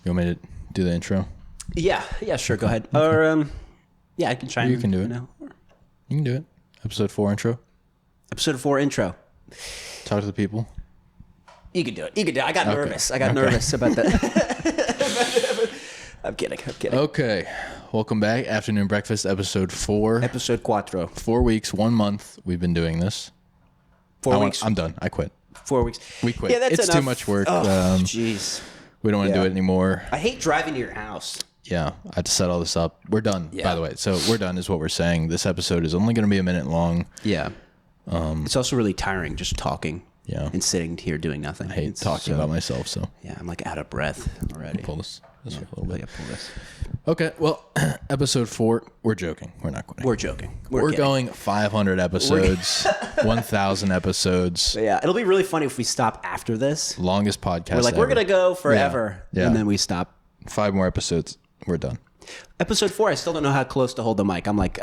You want me to do the intro? Yeah, sure. Go ahead. Or yeah, I can try. You can do it. You can do it. Episode 4 intro. Episode 4 intro. Talk to the people. You can do it. I got nervous. I got nervous about that. I'm kidding. Okay. Welcome back. Afternoon Breakfast, episode 4. Episode cuatro. 4 weeks, 1 month. We've been doing this. 4 weeks. I'm done. I quit. 4 weeks. We quit. Yeah, that's it's enough. too much work. Oh, jeez. We don't want to do it anymore. I hate driving to your house. Yeah, I had to set all this up. We're done, by the way. So we're done is what we're saying. This episode is only going to be a minute long. Yeah. It's also really tiring just talking. Yeah. And sitting here doing nothing. I hate talking about myself, so. Yeah, I'm like out of breath already. Pull this way a little bit. Yeah, pull this. Okay, well, episode 4, we're joking. We're not quitting. We're joking. We're going 500 episodes, 1,000 episodes. But yeah, it'll be really funny if we stop after this. Longest podcast We're like, ever. we're going to go forever. Yeah. And then we stop. 5 more episodes. We're done. Episode 4, I still don't know how close to hold the mic. I'm like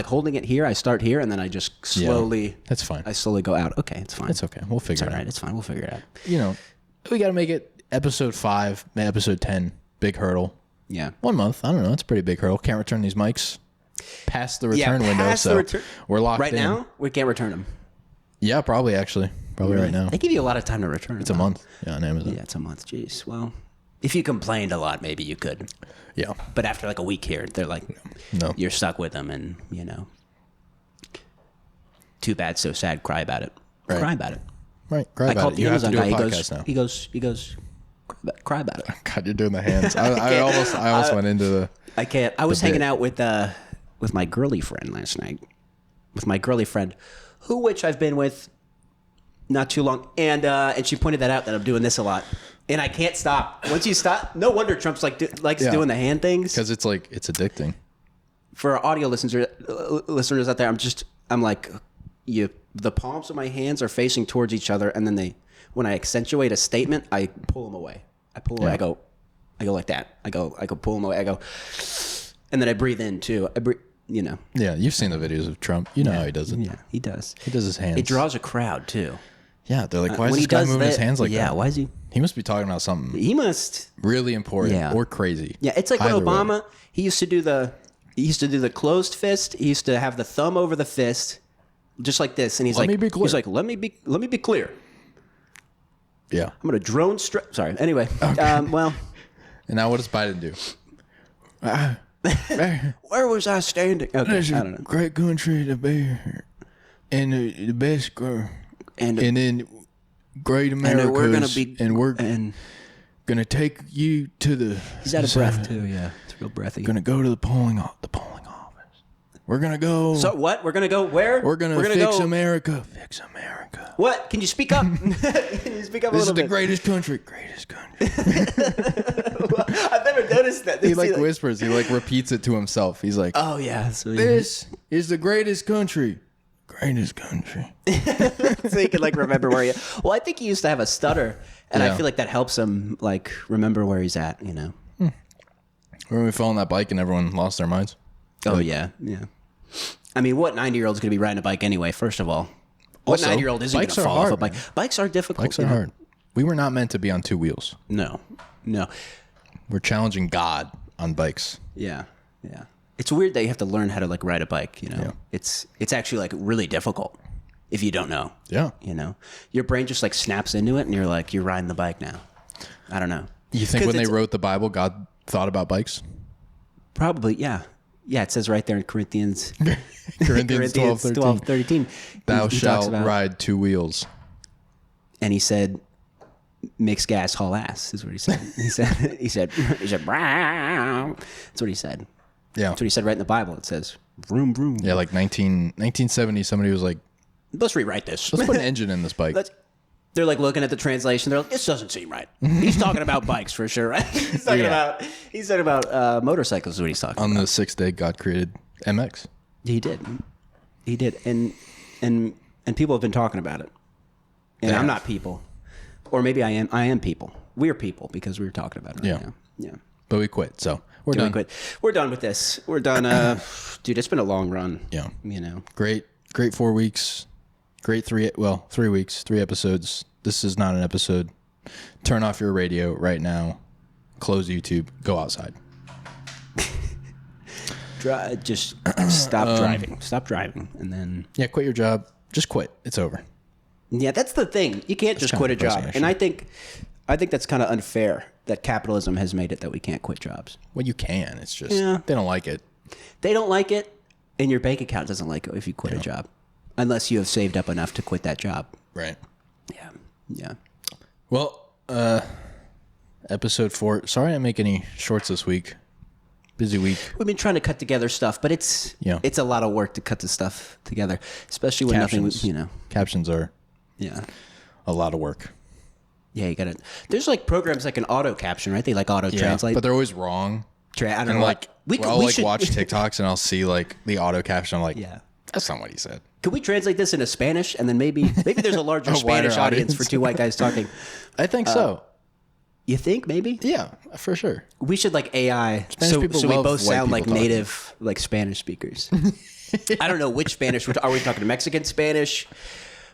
holding it here. I start here, and then I just slowly. Yeah, that's fine. I slowly go out. Okay, it's fine. It's okay. We'll figure it out. Right, it's fine. We'll figure it out. You know, we got to make it episode 5, episode 10. Big hurdle. Yeah. 1 month. I don't know. It's a pretty big hurdle. Can't return these mics past the return window. So we're locked right in. now, we can't return them. Yeah, probably actually. Probably right now. They give you a lot of time to return them. It's a month. Yeah, on Amazon. Yeah, it's a month. Jeez. Well, if you complained a lot, maybe you could. Yeah. But after like a week here, they're like, no, you're stuck with them, and you know, too bad, so sad. Cry about it. Right. Cry about it. Right. Cry I about called it. the You have to Amazon do a guy. podcast now. He goes, cry about it. God, you're doing the hands. I almost went into the. I can't. I was hanging out with my girly friend last night. With my girly friend, which I've been with not too long, and she pointed that out that I'm doing this a lot, and I can't stop. Once you stop, no wonder Trump's likes doing the hand things because it's addicting. For our audio listeners out there, I'm like, the palms of my hands are facing towards each other, and then when I accentuate a statement, I pull them away. I pull away. I go like that. I go pull them away. I go, and then I breathe in too. You know. Yeah, you've seen the videos of Trump. You know how he does it. Yeah, he does. He does his hands. It draws a crowd too. Yeah, they're like, why is this guy moving his hands like that? Yeah, why is he? He must be talking about something. He must really important or crazy. Yeah, it's like when Obama. He used to do the closed fist. He used to have the thumb over the fist, just like this, and he's like, let me be clear. Yeah, I'm gonna drone strike. Sorry. Anyway, okay. Well. And now what does Biden do? Where was I standing? Okay, I don't know. Great country to be here, and the best girl, and then great America, and we're gonna be, and gonna take you to the. He's out of breath too. Yeah, it's real breathy. Gonna go to the polling office. We're gonna go. So what? We're gonna go where? We're gonna fix America. Fix America. What? Can you speak up? Can you speak up a little bit? This is the greatest country. Greatest country. I've never noticed that. He whispers. He repeats it to himself. He's like, "Oh yeah, this is the greatest country. Greatest country." So he can remember where he. Well, I think he used to have a stutter, and I feel like that helps him remember where he's at. You know. When we fell on that bike and everyone lost their minds. Oh yeah. I mean, what 90-year-old is going to be riding a bike anyway? First of all, what 90-year-old isn't going to fall off a bike? Bikes are difficult. Bikes are hard. We were not meant to be on 2 wheels. No. We're challenging God on bikes. Yeah. It's weird that you have to learn how to ride a bike. You know, it's actually really difficult if you don't know. Yeah. You know, your brain just snaps into it, and you're riding the bike now. I don't know. You think when they wrote the Bible, God thought about bikes? Probably, yeah. Yeah, it says right there in Corinthians 12:13. Thou shalt ride 2 wheels. And he said, mix gas, haul ass, is what he said. He said, Brow. That's what he said. Yeah. That's what he said right in the Bible. It says, vroom, vroom. Yeah, 1970, somebody was like, let's rewrite this. Let's put an engine in this bike. They're looking at the translation. They're like, this doesn't seem right. He's talking about bikes for sure, right? He's talking about motorcycles is what he's talking about. On the 6th day, God created MX. He did. And people have been talking about it. And I'm not people. Or maybe I am people. We're people because we were talking about it right now. Yeah. But we quit, so we're done. We're done with this. We're done. Dude, it's been a long run. Yeah. You know. Great 4 weeks. Great 3 weeks, 3 episodes. This is not an episode. Turn off your radio right now. close YouTube, go outside. Just stop driving. Stop driving, and then quit your job. Just quit. It's over. Yeah, that's the thing. You can't just quit a job, and I think that's kind of unfair that capitalism has made it that we can't quit jobs. Well, you can. It's just they don't like it. They don't like it, and your bank account doesn't like it if you quit a job, unless you have saved up enough to quit that job. Right. Yeah. Well, episode 4. Sorry I didn't make any shorts this week. Busy week. We've been trying to cut together stuff, but it's a lot of work to cut the stuff together, especially when Captions. Captions are a lot of work. Yeah, you got it. There's like programs that can auto caption, right? They like auto translate, but they're always wrong. I don't know. Like I'll watch TikToks and I'll see like the auto caption. I'm like, that's not what he said. Can we translate this into Spanish, and then maybe there's a larger Spanish audience for two white guys talking? I think so. You think maybe? Yeah, for sure. We should like AI Spanish people so we love both white sound like people talking. native like Spanish speakers. I don't know which Spanish are we talking? Mexican Spanish,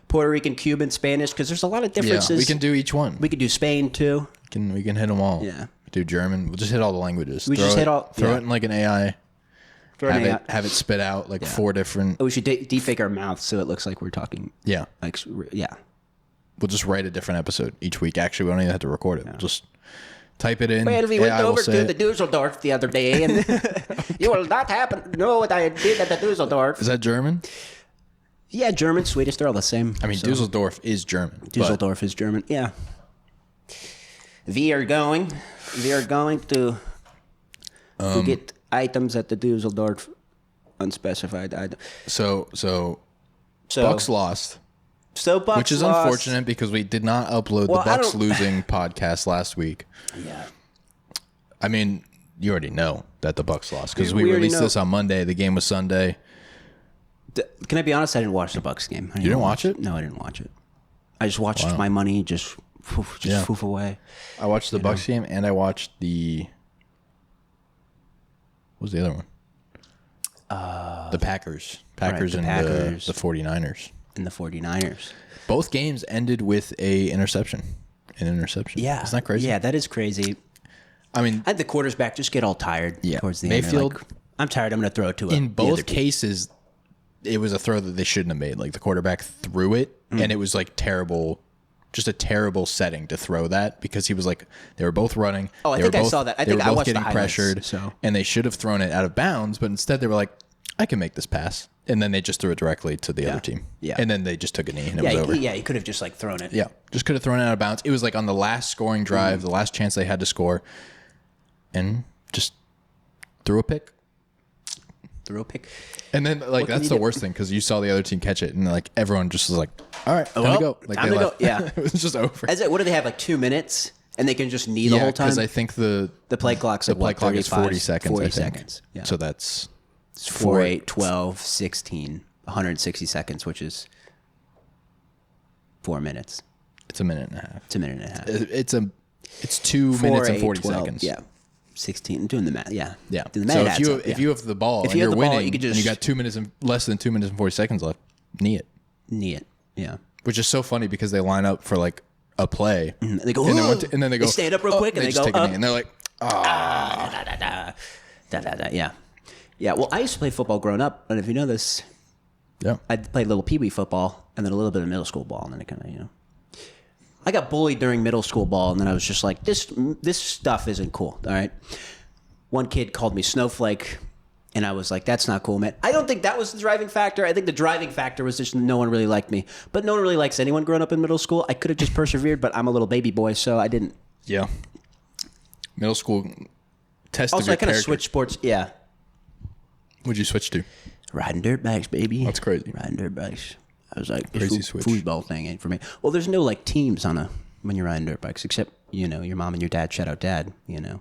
Puerto Rican, Cuban Spanish? Because there's a lot of differences. Yeah, we can do each one. We could do Spain too. We can hit them all. Yeah. Do German. We'll just hit all the languages. Throw it in like an AI. Have it spit out like 4 different. Oh, we should defake our mouths so it looks like we're talking. Yeah. Like We'll just write a different episode each week. Actually, we don't even have to record it. We'll just type it in. Well, we went AI over to the it. Dusseldorf the other day, and you will not know what I did at the Dusseldorf. Is that German? Yeah, German, Swedish, they're all the same. I mean, Dusseldorf is German. Dusseldorf is German, yeah. We are going to get items at the Dusseldorf unspecified item. So Bucks lost. So Bucks which is lost. Unfortunate because we did not upload the Bucks losing podcast last week. Yeah. I mean, you already know that the Bucks lost because we released this on Monday. The game was Sunday. Can I be honest? I didn't watch the Bucks game. You didn't watch it? No, I didn't watch it. I just watched my money just poof away. I watched the Bucks game and I watched the. What was the other one? The Packers. Packers and the 49ers. And the 49ers. Both games ended with an interception. Yeah. Isn't that crazy? Yeah, that is crazy. I mean, I had the quarterbacks just get all tired towards the Mayfield, end. Like, I'm tired. I'm going to throw it to in both cases, it was a throw that they shouldn't have made. Like the quarterback threw it, and it was like terrible, just a terrible setting to throw that because he was like they were both running. Oh, I think I saw that. I think I watched getting the highlights, pressured, and they should have thrown it out of bounds, but instead they were like, "I can make this pass," and then they just threw it directly to the other team. Yeah, and then they just took a knee and it was over. Yeah, he could have just like thrown it. Yeah, just could have thrown it out of bounds. It was like on the last scoring drive, the last chance they had to score, and just threw a pick. And then, like, that's the worst thing because you saw the other team catch it, and like everyone just was like, "All right, time to go." Like, time to go. Yeah, it was just over. What do they have? Like 2 minutes, and they can just knee the whole time. Because I think the play clock's like play clock is 40 seconds. 40 I think. seconds. Yeah. So that's 4, 8, 12, 16, 160 seconds, which is 4 minutes. It's a minute and a half. It's a minute and a half. It's 2 minutes and 40 seconds. Yeah. 16. Doing the math. Yeah. Yeah. Doing the math so if you have the ball and you're winning, and you got 2 minutes and less than 2 minutes and 40 seconds left, knee it. Yeah. Which is so funny because they line up for like a play. And they go, and then they go, they stand up real quick and they just go take a up. knee, and they're like, Yeah. Yeah. Well, I used to play football growing up. I don't know if you know this. Yeah. I played a little pee-wee football and then a little bit of middle school ball. And then it kind of, I got bullied during middle school ball. And then I was just like, this stuff isn't cool. All right. One kid called me snowflake. And I was like, that's not cool, man. I don't think that was the driving factor. I think the driving factor was just no one really liked me. But no one really likes anyone growing up in middle school. I could have just persevered, but I'm a little baby boy, so I didn't. Yeah. Middle school test Also, of your I kind of character. switched sports. Yeah. What'd you switch to? Riding dirt bikes, baby. That's crazy. Riding dirt bikes. I was like, Crazy this switch. foosball thing ain't for me. Well, there's no like teams when you're riding dirt bikes, except, your mom and your dad, shout out dad, It's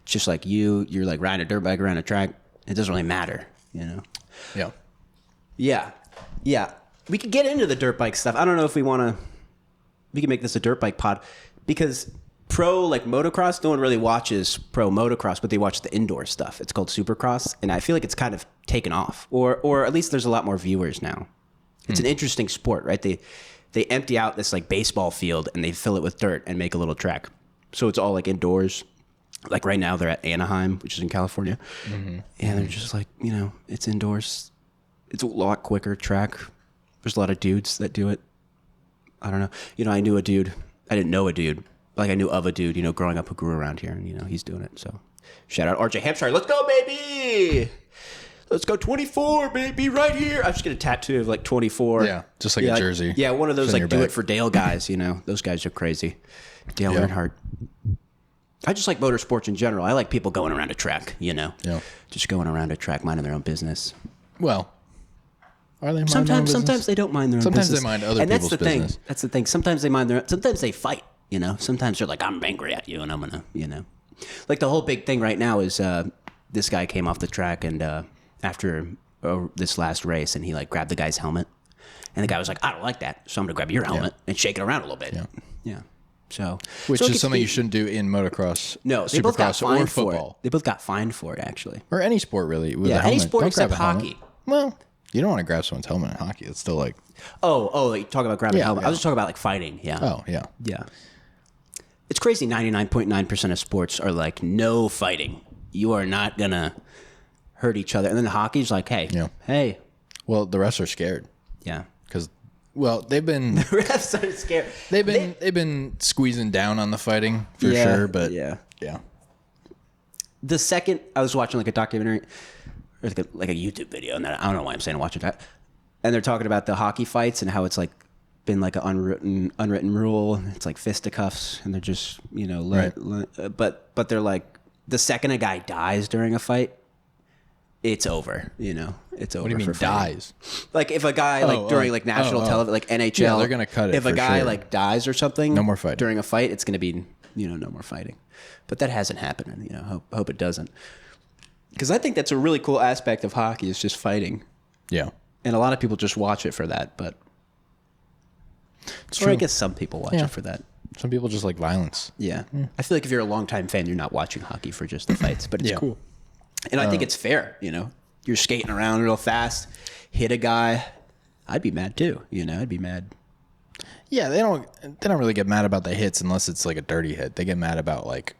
just like you're like riding a dirt bike around a track. It doesn't really matter, Yeah. Yeah. We could get into the dirt bike stuff. I don't know if we can make this a dirt bike pod because pro like motocross, no one really watches pro motocross, but they watch the indoor stuff. It's called Supercross, and I feel like it's kind of taken off, or at least there's a lot more viewers now. It's an interesting sport, right? They empty out this like baseball field and they fill it with dirt and make a little track. So it's all like indoors. Like right now they're at Anaheim, which is in California. And they're just like, it's indoors. It's a lot quicker track. There's a lot of dudes that do it. I don't know. I knew a dude. I didn't know a dude. Like I knew of a dude, growing up who grew around here, and he's doing it. So shout out RJ Hampshire. Let's go, baby. Let's go 24, baby, right here. I'm just going to tattoo of like 24. Yeah, just like a jersey. Yeah, one of those like do back. it for Dale guys, Those guys are crazy. Dale Earnhardt. I just like motorsports in general. I like people going around a track, Yeah. Just going around a track, minding their own business. Well, are they Sometimes they don't mind their own business. Sometimes they mind other and people's business. That's the thing. Sometimes they mind sometimes they fight, Sometimes they're like, I'm angry at you and I'm going to, Like the whole big thing right now is this guy came off the track and after this last race and he like grabbed the guy's helmet. And the guy was like, I don't like that. So I'm going to grab your helmet and shake it around a little bit. Yeah. So, which is something you shouldn't do in motocross, no, they both got supercross, fined or for it. football. They both got fined for it, actually. Or any sport, really. With a any helmet. sport Don't except grab a helmet. hockey. Well, you don't want to grab someone's helmet in hockey. It's still like... Oh, you talk about grabbing a helmet. Yeah. I was just talking about like fighting. Yeah. Oh, yeah. Yeah. It's crazy. 99.9% of sports are like no fighting. You are not going to hurt each other. And then the hockey's like, hey. Well, the refs are scared. Yeah. Because... Well, they've been refs are scared. They've been squeezing down on the fighting for sure, but yeah. The second I was watching like a documentary or like a YouTube video, and I don't know why I'm saying watching that, and they're talking about the hockey fights and how it's like been like an unwritten rule. It's like fisticuffs, and they're just but they're like the second a guy dies during a fight, it's over, It's over. What do you mean dies? Like if a guy during like national television, like NHL, they're gonna cut it. If a guy like dies or something, no more fighting during a fight. It's gonna be no more fighting. But that hasn't happened, and hope it doesn't. Because I think that's a really cool aspect of hockey is just fighting. Yeah, and a lot of people just watch it for that. But I guess some people watch it for that. Some people just like violence. Yeah, I feel like if you're a longtime fan, you're not watching hockey for just the fights, but it's cool. And I think it's fair, You're skating around real fast, hit a guy. I'd be mad too, I'd be mad. Yeah, they don't really get mad about the hits unless it's like a dirty hit. They get mad about like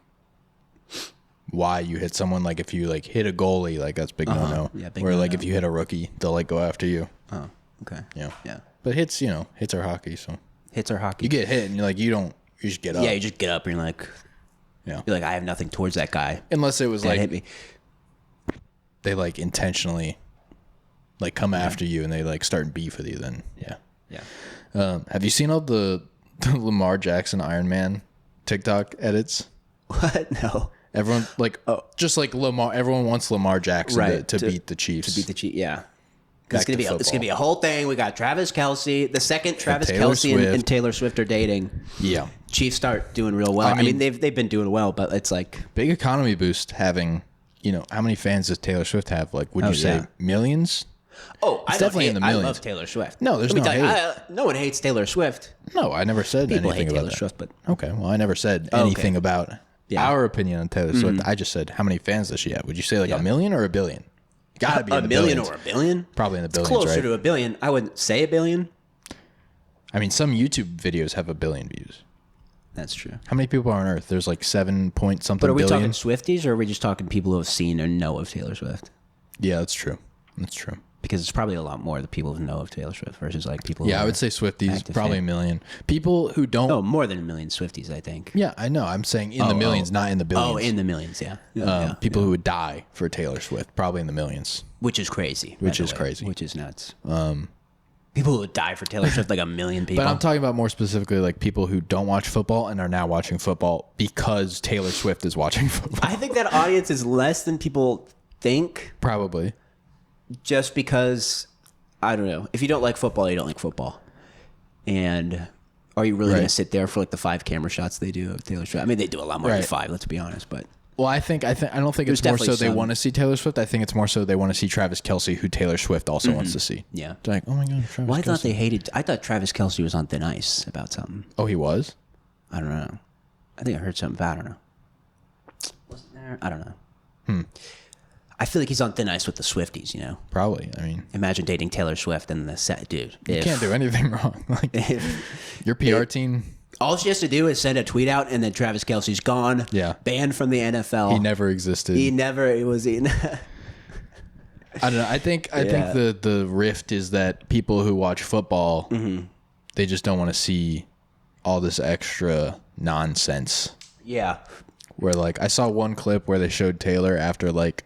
why you hit someone. Like if you like hit a goalie, like that's big no-no. Yeah, big or like if you hit a rookie, they'll like go after you. Oh, okay. Yeah. But hits are hockey, so hits are hockey. You get hit and you're like you just get up. Yeah, you just get up and you're like I have nothing towards that guy. Unless it was like hit me. They like intentionally like come after you and they like start beef with you, then have you seen all the Lamar Jackson Iron Man TikTok edits? What? No. Everyone just like Lamar. Everyone wants Lamar Jackson to beat the Chiefs. To beat the Chiefs, yeah. It's gonna be a whole thing. We got Travis Kelce. The second Travis Kelce and Taylor Swift are dating. Yeah. Chiefs start doing real well. I mean they've been doing well, but it's like big economy boost having. How many fans does Taylor Swift have? Like, would you say millions? Oh, it's definitely in the millions. I love Taylor Swift. No, there's no hate. No one hates Taylor Swift. No, I never said People anything hate about Taylor Swift, but okay. Well, I never said anything about our opinion on Taylor Swift. I just said how many fans does she have? Would you say like a million or a billion? Gotta be a million or a billion. Probably in the billions. Closer right? to a billion. I wouldn't say a billion. I mean, some YouTube videos have 1 billion views. That's true. How many people are on Earth? There's like 7 point something billion. But are we billion. talking Swifties or are we just talking people who have seen or know of Taylor Swift? Yeah, that's true. That's true. Because it's probably a lot more the people who know of Taylor Swift versus like people. Yeah, I would say Swifties probably 1 million. People who don't. Oh, more than 1 million Swifties, I think. Yeah, I know. I'm saying in the millions, not in the billions. Oh, in the millions, yeah. People who would die for Taylor Swift, probably in the millions. Which is crazy. Which is crazy. Which is nuts. People who would die for Taylor Swift, like 1 million people. But I'm talking about more specifically like people who don't watch football and are now watching football because Taylor Swift is watching football. I think that audience is less than people think. Probably. Just because, I don't know. If you don't like football, you don't like football. And are you really going to sit there for like the 5 camera shots they do of Taylor Swift? I mean, they do a lot more than 5, let's be honest, but... Well, I don't think it's more so they want to see Taylor Swift. I think it's more so they want to see Travis Kelce, who Taylor Swift also wants to see. Yeah. It's like, oh my God, Travis Kelce. I thought Travis Kelce was on thin ice about something. Oh, he was? I don't know. I think I heard something, but I don't know. Wasn't there? I don't know. I feel like he's on thin ice with the Swifties, Probably. I mean, imagine dating Taylor Swift and the set, dude. You can't do anything wrong. Like your PR team All she has to do is send a tweet out, and then Travis Kelce's gone. Yeah. Banned from the NFL. He never existed. It was in. I don't know. I think the rift is that people who watch football, they just don't want to see all this extra nonsense. Yeah. Where like I saw one clip where they showed Taylor after like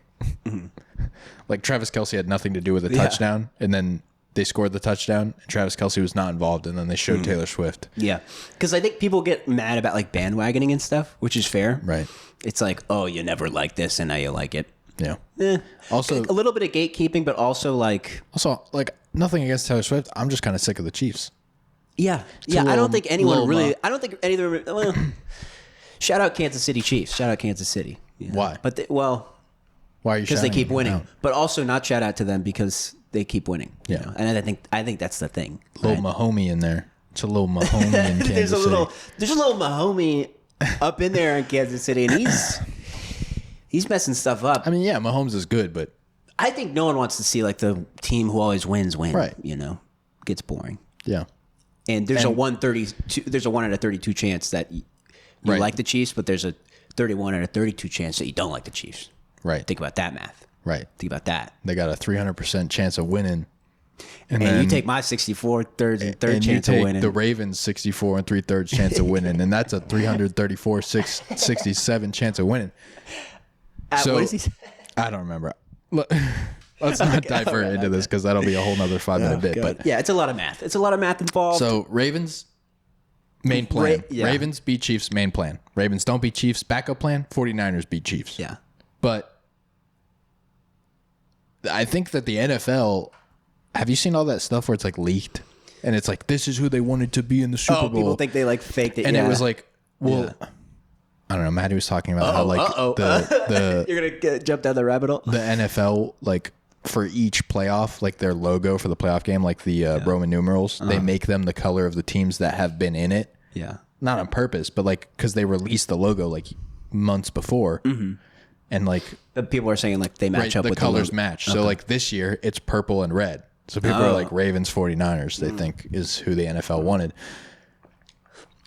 Travis Kelce had nothing to do with the touchdown, and then they scored the touchdown, and Travis Kelce was not involved, and then they showed Taylor Swift. Yeah, because I think people get mad about like bandwagoning and stuff, which is fair. Right. It's like, oh, you never liked this, and now you like it. Yeah. Also, a little bit of gatekeeping, but also like nothing against Taylor Swift. I'm just kind of sick of the Chiefs. Yeah. I don't think anyone really. I don't think any of them. Well, shout out Kansas City Chiefs. Shout out Kansas City. You know? Why? But why are you? Because they keep winning. Out? But also not shout out to them because they keep winning. Yeah. You know? And I think that's the thing. Little Mahomie in there. It's a little Mahomie in Kansas there's a little Mahomie up in there in Kansas City, and he's messing stuff up. I mean, yeah, Mahomes is good, but I think no one wants to see like the team who always wins win. Right. You know, gets boring. Yeah. And there's a 1 out of 32 chance that you like the Chiefs, but there's a 31 out of 32 chance that you don't like the Chiefs. Right. Think about that math. Right. Think about that. They got a 300% chance of winning. And then you take my 64 thirds and third chance of winning. The Ravens 64 and 3/3 chance of winning, and that's a 334 67 chance of winning. So what does he say? I don't remember. Let's not dive into this because that'll be a whole nother 5-minute bit. But yeah, it's a lot of math. It's a lot of math involved. So Ravens main plan. Ravens beat Chiefs main plan. Ravens don't beat Chiefs backup plan. 49ers beat Chiefs. Yeah. But I think that the NFL, have you seen all that stuff where it's like leaked? And it's like, this is who they wanted to be in the Super Bowl. People think they like faked it. And it was like, well, I don't know. Maddie was talking about how like the you're going to jump down the rabbit hole. The NFL, like for each playoff, like their logo for the playoff game, like the Roman numerals, they make them the color of the teams that have been in it. Yeah. Not on purpose, but like because they released the logo like months before. And like people are saying like they match up the with colors the match. So like this year it's purple and red. So people are like Ravens 49ers, they think is who the NFL wanted.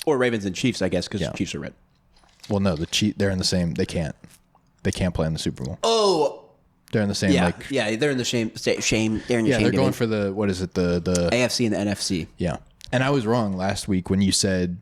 Or Ravens and Chiefs, I guess, because the Chiefs are red. Well, no, they're in the same. They can't play in the Super Bowl. Oh, they're in the same. Yeah, they're in the same. They're in the they're going for the what is it? The AFC and the NFC. Yeah, and I was wrong last week when you said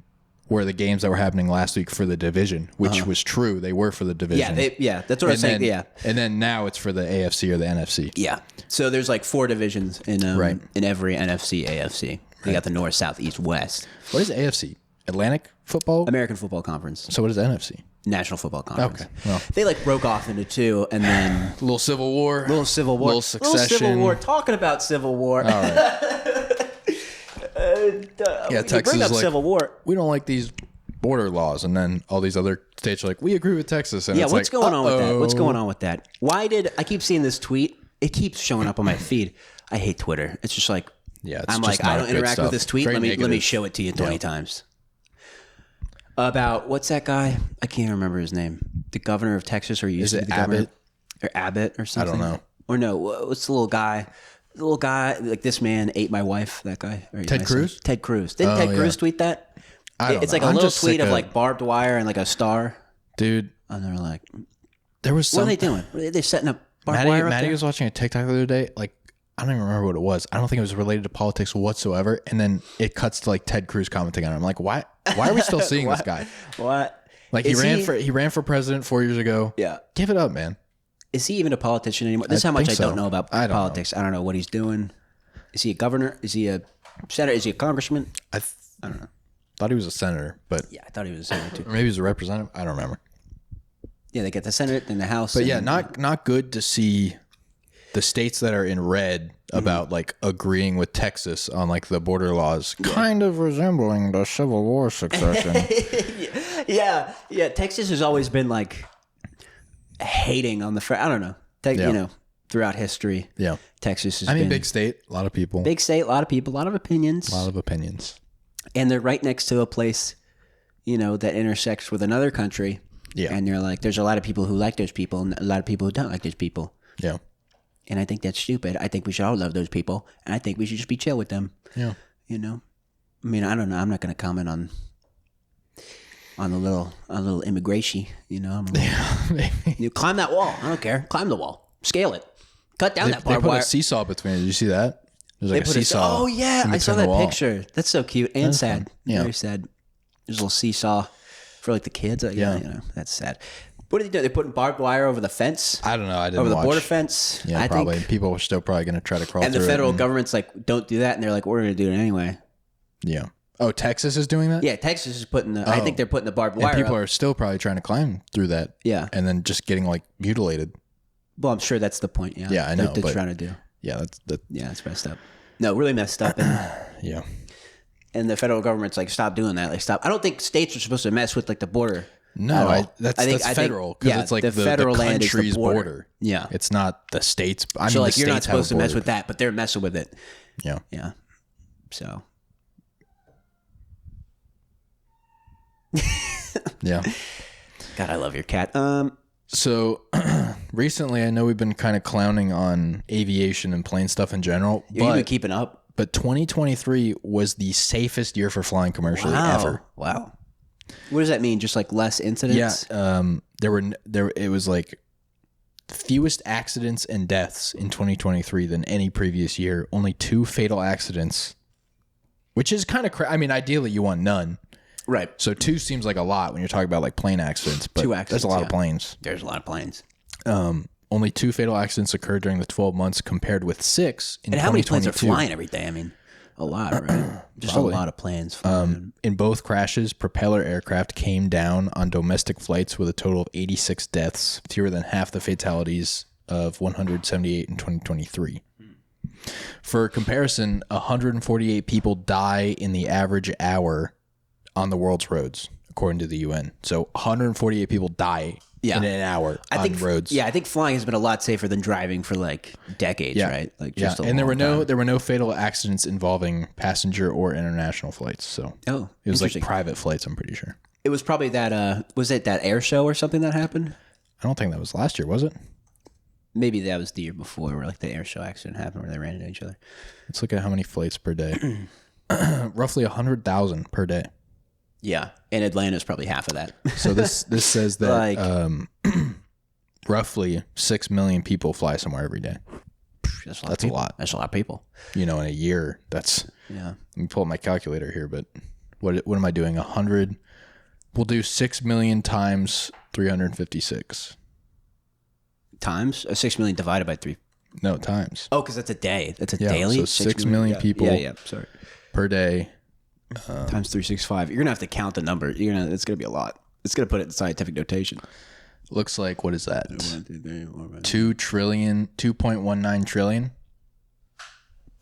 were the games that were happening last week for the division, which was true. They were for the division. Yeah, that's what I was saying. Yeah, and then now it's for the AFC or the NFC. Yeah, so there's like 4 divisions in every NFC, AFC. You got the North, South, East, West. What is AFC? Atlantic Football? American Football Conference. So what is NFC? National Football Conference. Okay. Well. They like broke off into 2 and then... A little Civil War. Little succession. Little Civil War. Talking about Civil War. All right. Texas bring up is like, Civil War. We don't like these border laws. And then all these other states are like, we agree with Texas. And what's going on with that? What's going on with that? Why did... I keep seeing this tweet. It keeps showing up on my feed. I hate Twitter. It's just like... Yeah, I'm like, I don't interact with this tweet. Let me show it to you 20 times. About what's that guy? I can't remember his name. The governor of Texas, or used to be the governor, Abbott? Or Abbott, or something. I don't know. Or no, what's the little guy? The little guy, like this man ate my wife. That guy. Ted Cruz. Ted Cruz. Didn't Ted Cruz tweet that? It's like a little tweet of like barbed wire and like a star. Dude, and they're like, there was. What are they doing? Are they setting up barbed wire? Maddie was watching a TikTok the other day. Like, I don't even remember what it was. I don't think it was related to politics whatsoever. And then it cuts to like Ted Cruz commenting on it. I'm like, why are we still seeing this guy? What? Like he ran for president 4 years ago. Yeah. Give it up, man. Is he even a politician anymore? This is how much I don't know about politics. I don't know what he's doing. Is he a governor? Is he a senator? Is he a congressman? I don't know. Thought he was a senator, but yeah, I thought he was a senator too. Or maybe he was a representative. I don't remember. Yeah, they get the Senate and the House. But yeah, not good to see the states that are in red about like agreeing with Texas on like the border laws, kind of resembling the Civil War succession. yeah. Texas has always been like hating on the. I don't know. You know, throughout history. Yeah, Texas has been big state, a lot of people. Big state, a lot of people, a lot of opinions. And they're right next to a place, you know, that intersects with another country. Yeah, and you're like, there's a lot of people who like those people, and a lot of people who don't like those people. Yeah. And I think that's stupid. I think we should all love those people. And I think we should just be chill with them. Yeah. You know? I mean, I don't know. I'm not going to comment on on a little immigration. You know, Maybe. you climb that wall. I don't care. Climb the wall. Scale it. Cut down that barbed They put wire. a seesaw between it. Did you see that? There's like a Put seesaw. Oh yeah, I saw that picture. That's so cute and sad. Yeah. Very sad. There's a little seesaw for like the kids. Yeah, you know, that's sad. What did they do? They put barbed wire over the fence. I don't know. I didn't over the watch. border fence. Yeah, I probably. think, People are still probably going to try to crawl and through the federal it. government's like, don't do that, and they're like, we're going to do it anyway. Yeah. Oh, Texas is doing that? Yeah, Texas is putting the. I think they're putting the barbed wire. And people up. are still probably trying to climb through that. Yeah. And then just getting like mutilated. Well, I'm sure that's the point. Yeah. Yeah, I know. They're trying to do. Yeah, that's Yeah, it's messed up. No, really messed up. yeah. And the federal government's like, stop doing that. Like, stop. I don't think states are supposed to mess with like the border. No, that's federal because it's like the federal land country's is the border. Yeah, it's not the states. I so mean, like you're not supposed to mess with that, but they're messing with it. Yeah, yeah. So, yeah. God, I love your cat. So recently, I know we've been kind of clowning on aviation and plane stuff in general. You've been keeping up. But 2023 was the safest year for flying commercially ever. Wow. What does that mean? Just like less incidents? Yeah. It was like fewest accidents and deaths in 2023 than any previous year. Only 2 fatal accidents, which is kind of I mean, ideally you want none. Right. So 2 seems like a lot when you're talking about like plane accidents, but 2 accidents, there's a lot of planes. There's a lot of planes. Only 2 fatal accidents occurred during the 12 months compared with 6 in 2022. And how many planes are flying every day? I mean, a lot, right? Just Probably. a lot of planes flying. In both crashes, propeller aircraft came down on domestic flights with a total of 86 deaths, fewer than half the fatalities of 178 in 2023. For comparison, 148 people die in the average hour on the world's roads, according to the UN. So 148 people die in an hour on roads. Yeah, I think flying has been a lot safer than driving for like decades, right? Like just and there were no fatal accidents involving passenger or international flights. So it was like private flights, I'm pretty sure. It was probably that was it that air show or something that happened? I don't think that was last year, was it? Maybe that was the year before where like the air show accident happened where they ran into each other. Let's look at how many flights per day. Roughly 100,000 per day. Yeah, and Atlanta's probably half of that. So this says that roughly 6 million people fly somewhere every day. That's a lot. That's a lot of people. You know, in a year, that's... Yeah. Let me pull up my calculator here, but what am I doing? 100... We'll do 6 million times 356. Times? 6 million divided by 3. No, times. Oh, because that's a day. That's a daily? So 6 million people sorry. per day. Times 365. You're going to have to count the number. It's going to be a lot. It's going to put it in scientific notation. Looks like, what is that? 2 trillion, 2.19 trillion.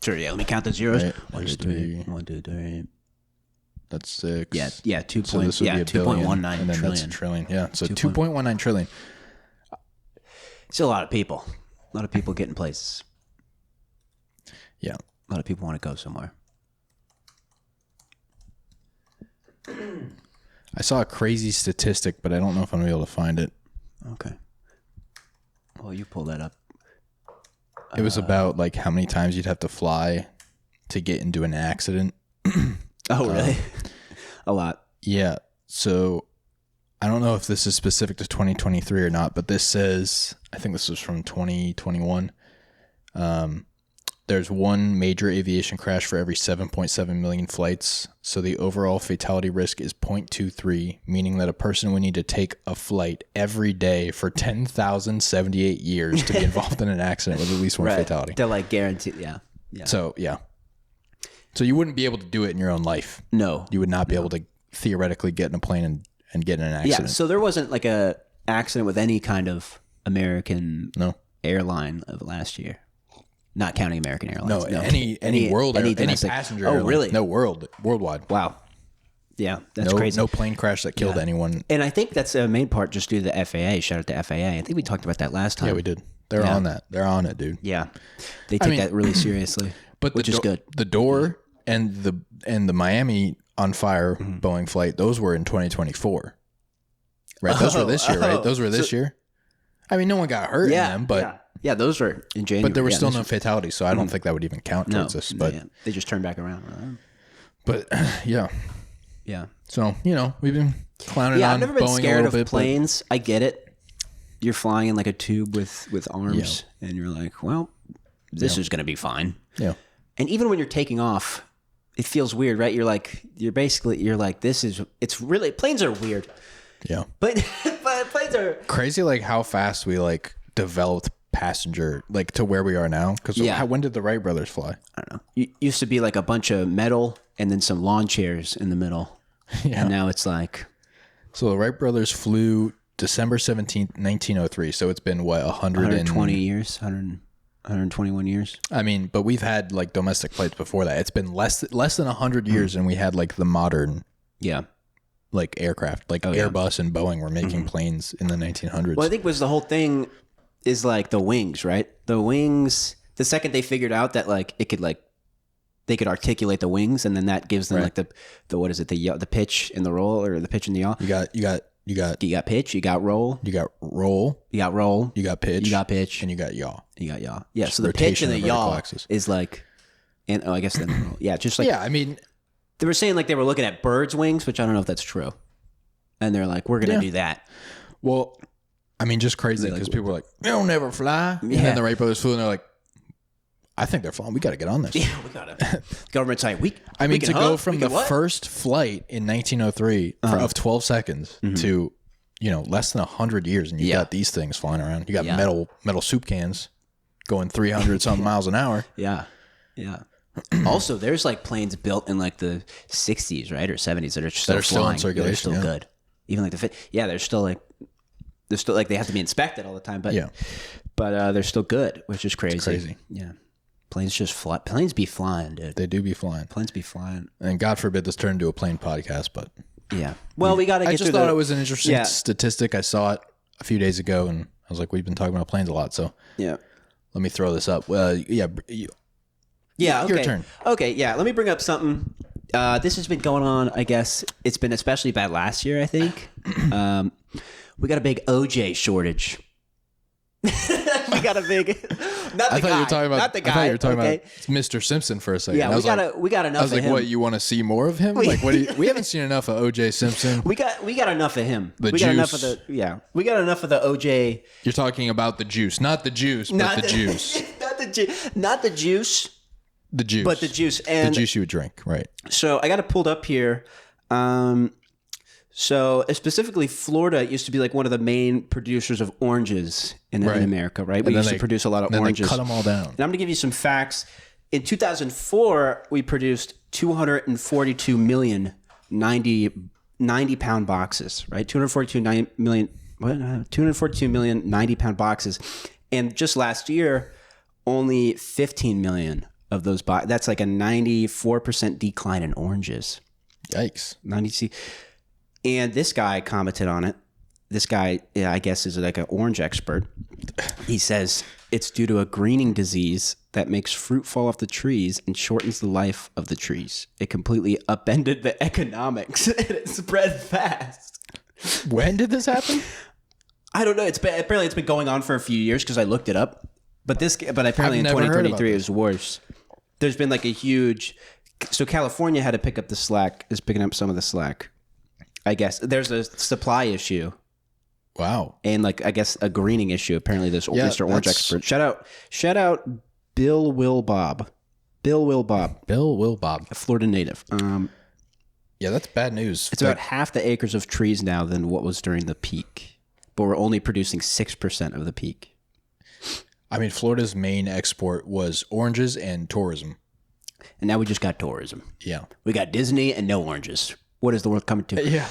Sure, yeah. Let me count the zeros. Right. 1, 2, 3. 1, 2, 3. That's 6. Yeah. 2. So this would be a billion, 2.19 and then trillion. that's a trillion. Yeah. So 2.19 trillion. It's a lot of people. A lot of people getting places. Yeah. A lot of people want to go somewhere. I saw a crazy statistic, but I don't know if I'm going to be able to find it. Okay. Well, you pull that up. It was about like how many times you'd have to fly to get into an accident. Oh, really? A lot. Yeah. So I don't know if this is specific to 2023 or not, but this says, I think this was from 2021. There's one major aviation crash for every 7.7 million flights. So the overall fatality risk is 0.23, meaning that a person would need to take a flight every day for 10,078 years to be involved in an accident with at least one fatality. They're like guaranteed. Yeah. So, yeah. So you wouldn't be able to do it in your own life. No. You would not be able to theoretically get in a plane and get in an accident. Yeah. So there wasn't like a accident with any kind of American airline of last year. Not counting American Airlines. No, any passenger airline. Oh, really? No, worldwide. Wow. Yeah, that's crazy. No plane crash that killed anyone. And I think that's a main part just due to the FAA. Shout out to FAA. I think we talked about that last time. Yeah, we did. They're on that. They're on it, dude. Yeah. They take that really seriously, which is good. The door and the Miami on fire Boeing flight, those were in 2024. Right? Those were this year, right? Those were this year. I mean, no one got hurt in them, but... Yeah, those were in January. But there were still no fatalities, so I don't think that would even count towards this. But they just turned back around. But yeah, Yeah. So, we've been clowning on I've never been Boeing scared a little of bit. planes. I get it. You're flying in like a tube with arms, and you're like, well, this is going to be fine. Yeah. And even when you're taking off, it feels weird, right? You're like, planes are weird. Yeah. But planes are crazy, like how fast we like developed passenger, like to where we are now. Because when did the Wright brothers fly? I don't know. It used to be like a bunch of metal and then some lawn chairs in the middle. Yeah. And now it's like. So the Wright brothers flew December 17th, 1903. So it's been what, 120 years, 121 years. I mean, but we've had like domestic flights before that. It's been less than 100 years, and we had like the modern, like aircraft, like Airbus and Boeing were making planes in the 1900s. Well, I think was the whole thing is like the wings, right? The wings. The second they figured out that like it could like they could articulate the wings, and then that gives them like the what is it, the pitch and the roll, or the pitch and the yaw. You got pitch, you got roll, you got roll, you got roll, you got pitch, and you got yaw. Yeah, so the pitch and the yaw is like, and I guess then roll. Yeah, just like I mean, they were saying like they were looking at birds' wings, which I don't know if that's true, and they're like, we're gonna do that. Well, I mean, just crazy because people were like, they'll never fly, and then the Wright brothers flew, and they're like, I think they're flying. We got to get on this. Yeah, we got to. Government's like, to go from the first flight in 1903 of 12 seconds to, less than 100 years, and you got these things flying around. You got metal soup cans going 300 something miles an hour. Yeah, yeah. Also, there's like planes built in like the 60s, right, or 70s that are still flying. In circulation. They're still good. Even like they're still like they have to be inspected all the time, but they're still good, which is crazy. It's crazy. Yeah. Planes just fly. Planes be flying, dude. They do be flying. Planes be flying. And God forbid this turn into a plane podcast, but yeah. Well, we got to get. I just thought it was an interesting statistic. I saw it a few days ago, and I was like, we've been talking about planes a lot, so let me throw this up. Well, okay. Your turn. Okay, yeah. Let me bring up something. This has been going on. I guess it's been especially bad last year. I think we got a big OJ shortage. We got a big. I thought you were talking about Mr. Simpson for a second. Yeah, we got enough. I was like, of him. What? You want to see more of him? Like, what? We haven't seen enough of OJ Simpson. We got enough of him. We got enough of the We got enough of the OJ. You're talking about the juice, not the juice, but the juice. Not the juice. The juice, but the juice and the juice you would drink, right? So I got it pulled up here. So specifically, Florida used to be like one of the main producers of oranges in America, right? We used to produce a lot of oranges. They cut them all down. And I'm going to give you some facts. In 2004, we produced 242 million 90-pound boxes, right? 242 million 90-pound boxes. And just last year, only 15 million of those boxes. That's like a 94% decline in oranges. Yikes. 90. And this guy commented on it. This guy, I guess, is like an orange expert. He says it's due to a greening disease that makes fruit fall off the trees and shortens the life of the trees. It completely upended the economics and it spread fast. When did this happen? I don't know. Apparently it's been going on for a few years because I looked it up. But apparently in 2023 it was worse. There's been like a huge. So California had to pick up the slack. Is picking up some of the slack. I guess there's a supply issue. Wow. And like, I guess a greening issue. Apparently this Mr. Orange expert. Shout out Bill Wilbob. A Florida native. Yeah, that's bad news. It's about half the acres of trees now than what was during the peak. But we're only producing 6% of the peak. I mean, Florida's main export was oranges and tourism. And now we just got tourism. Yeah. We got Disney and no oranges. What is the world coming to? Yeah.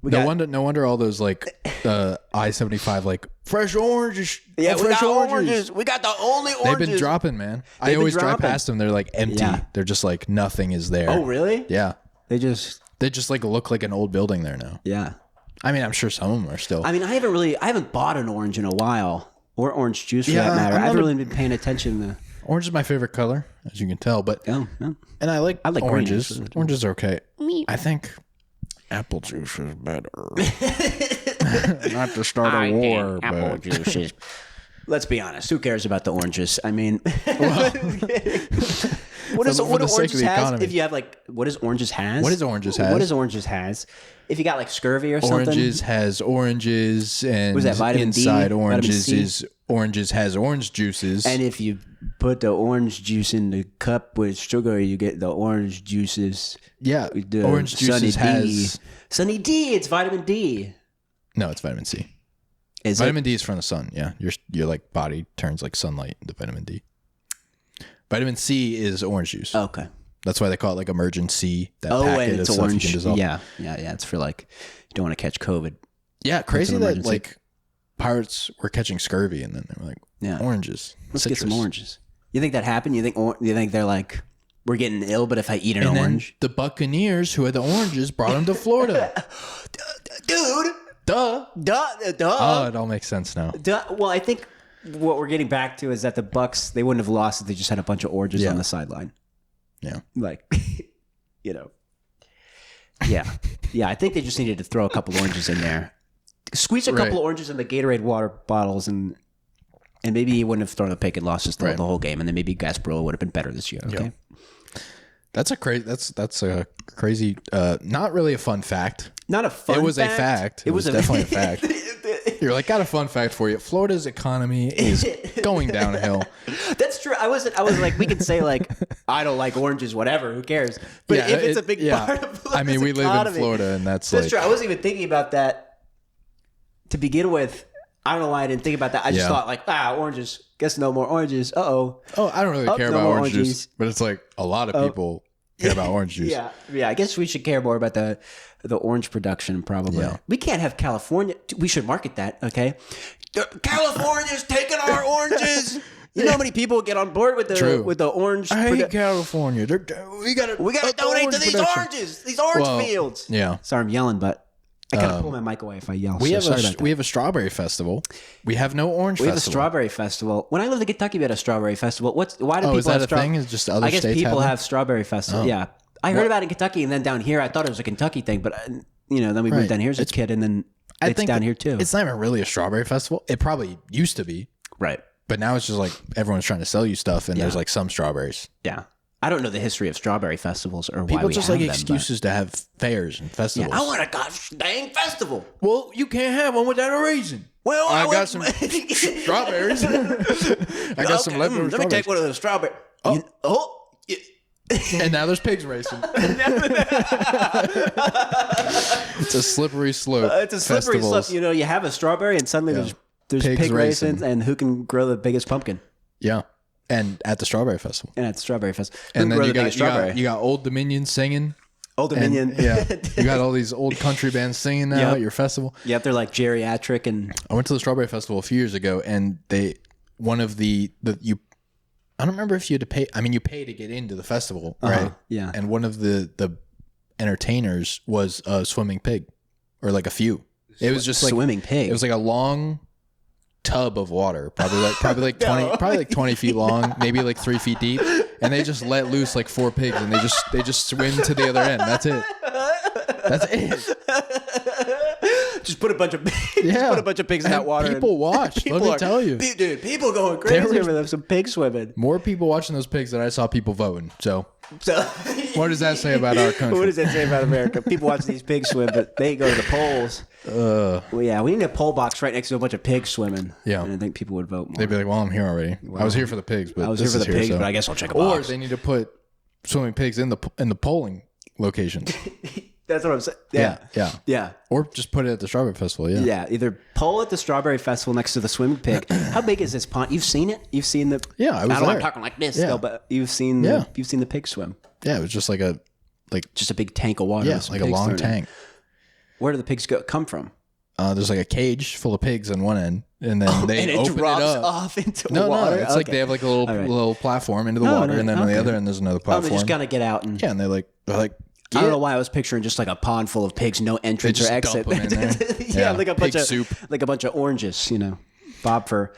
No wonder all those like I-75 like fresh oranges. Yeah, we got oranges. We got the only oranges. They've been dropping, man. I always drive past them. They're like empty. Yeah. They're just like nothing is there. Oh, really? Yeah. They just like look like an old building there now. Yeah. I mean, I'm sure some of them are still. I mean, I haven't bought an orange in a while, or orange juice for that matter. I haven't really been paying attention to. Orange is my favorite color, as you can tell. But and I like oranges. Oranges are okay. I think apple juice is better. Not to start a war, apple juice. Let's be honest. Who cares about the oranges? I mean, What is Oranges has? If you have like, what is Oranges has? What is Oranges has? What is Oranges has? If you got like scurvy or something. Oranges has oranges, and was that vitamin inside D? Oranges is Oranges has orange juices. And if you put the orange juice in the cup with sugar, you get the orange juices. Yeah, orange juices has Sunny D. It's vitamin D. No, it's vitamin C. Is vitamin D is from the sun. Yeah, your like body turns like sunlight into vitamin D. Vitamin C is orange juice. Okay. That's why they call it like emergency. That packet and it's of stuff orange. You can dissolve. Yeah. It's for like you don't want to catch COVID. Yeah, crazy that like pirates were catching scurvy and then they were like, oranges. Let's get some oranges. You think that happened? You think they're like, we're getting ill, but if I eat an orange, the Buccaneers who had the oranges brought them to Florida. Dude. Duh. Oh, it all makes sense now. Well, I think what we're getting back to is that the Bucks, they wouldn't have lost if they just had a bunch of oranges on the sideline. Yeah. Like, you know. Yeah. I think they just needed to throw a couple oranges in there. Squeeze a couple of oranges in the Gatorade water bottles and maybe he wouldn't have thrown a pick and lost the whole game, and then maybe Gasparilla would have been better this year. Okay. Yeah. That's a crazy not really a fun fact. Not a fun fact. It was a fact. It was definitely a fact. You're like, got a fun fact for you. Florida's economy is going downhill. That's true. I was like, we can say like, I don't like oranges, whatever, who cares? But if it's a big part of Florida's I mean, we live in Florida, and that's like, true. I wasn't even thinking about that to begin with. I don't know why I didn't think about that. I just thought like, oranges. Guess no more oranges. Oh, I don't really care about orange juice, but it's like a lot of people care about orange juice. Yeah. I guess we should care more about the orange production probably. Yeah. We can't have California. We should market that. Okay, California's taking our oranges. You know how many people get on board with the orange? I hate California. We gotta donate to these oranges, these orange fields. Yeah. Sorry, I'm yelling, but I gotta pull my mic away if I yell. We have a strawberry festival. We have no orange festival. We have a strawberry festival. When I lived in Kentucky, we had a strawberry festival. Why do people is that have a thing? Is just other I guess states people have strawberry festival. Yeah. I heard about it in Kentucky, and then down here, I thought it was a Kentucky thing, but then we moved down here as a kid, and then it's down here too. It's not even really a strawberry festival. It probably used to be. Right. But now it's just like everyone's trying to sell you stuff, and there's like some strawberries. Yeah. I don't know the history of strawberry festivals or why people we just have like them, excuses to have fairs and festivals. Yeah, I want a gosh dang festival. Well, you can't have one without a raisin. Well, I got some strawberries. I got some leftover strawberries. Let me take one of those strawberries. And now there's pigs racing. It's a slippery slope. It's a slippery slope. You have a strawberry, and suddenly there's pig raisins, and who can grow the biggest pumpkin? Yeah. And at the Strawberry Festival. And then you got Old Dominion singing. Old Dominion. You got all these old country bands singing now at your festival. Yep, they're like geriatric. And I went to the Strawberry Festival a few years ago, and I don't remember if you had to pay. I mean, you pay to get into the festival, right? Yeah. And one of the entertainers was a swimming pig, or like a few. It was just like swimming pig. It was like a long tub of water, probably like 20 feet long, maybe like 3 feet deep, and they just let loose like 4 pigs, and they just swim to the other end. That's it. Just put a bunch of pigs in that water. People watch. Let me tell you, dude. People going crazy over some pig swimming. More people watching those pigs than I saw people voting. So what does that say about our country? What does that say about America? People watch these pigs swim, but they go to the polls. Well, yeah, we need a poll box right next to a bunch of pigs swimming. Yeah, and I think people would vote more. They'd be like, "Well, I'm here already. I was here for the pigs, but but I guess I'll check a box." Or they need to put swimming pigs in the polling locations. That's what I'm saying. Yeah. Or just put it at the Strawberry Festival. Yeah. Yeah. Either poll at the Strawberry Festival next to the swimming pig. How big is this pond? You've seen it. You've seen the. Yeah, I was I'm talking like this. Yeah. But you've seen. You've seen the pig swim. Yeah, it was just like just a big tank of water. Yeah, like a long tank. Where do the pigs come from? There's like a cage full of pigs on one end, and then they open it up off into water. No, it's like they have like a little platform into the water, and then on the other end there's another platform. They just gotta get out and and they're like. I don't know why I was picturing just like a pond full of pigs, no entrance or exit. Dump them in there. Yeah, like a bunch of soup, like a bunch of oranges. Bob for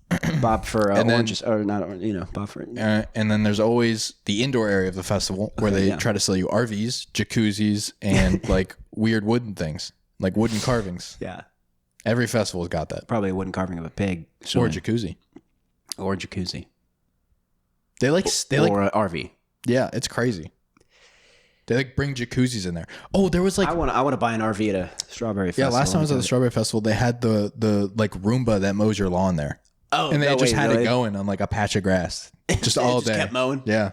oranges, or not orange. Bob for. And then there's always the indoor area of the festival where they try to sell you RVs, jacuzzis, and like weird wooden things, like wooden carvings. Yeah, every festival's got that. Probably a wooden carving of a pig or a jacuzzi. Or a jacuzzi. They like or an RV. Yeah, it's crazy. They like bring jacuzzis in there. Oh, there was like I want to buy an RV at a strawberry festival. Yeah, last time I was at the strawberry festival, they had the like Roomba that mows your lawn there. Oh, and they just had it going on like a patch of grass just all day. Kept mowing. Yeah.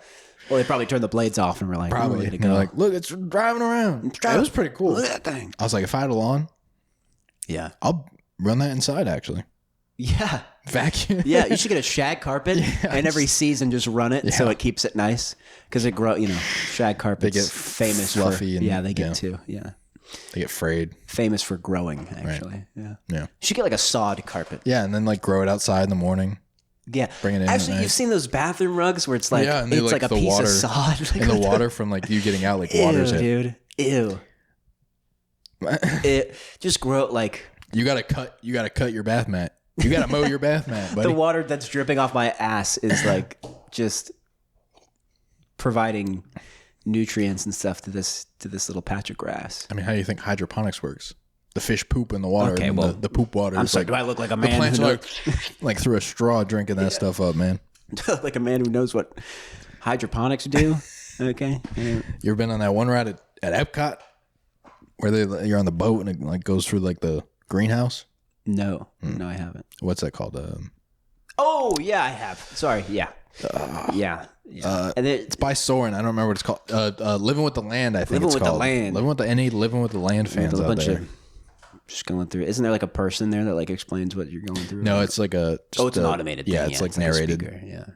Well, they probably turned the blades off and were like, probably ready to go. Like, look, it's driving around. It was pretty cool. Look at that thing. I was like, if I had a lawn, yeah, I'll run that inside actually. Yeah. Vacuum. Yeah, you should get a shag carpet and every season just run it so it keeps it nice because it grow. Shag carpets they get famous fluffy for, and they get too. Yeah, they get frayed. Famous for growing actually. Right. Yeah. You should get like a sod carpet. Yeah, and then like grow it outside in the morning. Yeah, bring it in. Actually, you've seen those bathroom rugs where it's like and it's like a piece water, of sod and the water from like you getting out like waters it. Dude, ew. It just grow like you gotta cut your bath mat. You gotta mow your bath mat, buddy. The water that's dripping off my ass is like just providing nutrients and stuff to this little patch of grass. I mean, how do you think hydroponics works? The fish poop in the water. Okay, and well, the poop water. I'm sorry. Do I look like a man? The plants are like through a straw drinking that stuff up, man. Like a man who knows what hydroponics do. Okay. You ever been on that one ride at Epcot where you're on the boat and it like goes through like the greenhouse? No, I haven't. What's that called? Oh yeah, I have. Sorry, yeah. Yeah. And it's by Soren. I don't remember what it's called. Living with the Land. I think it's called. Living with the Land fans out there. Just going through. Isn't there like a person there that like explains what you're going through? No, it's like it's an automated thing. Yeah, it's like narrated. Yeah.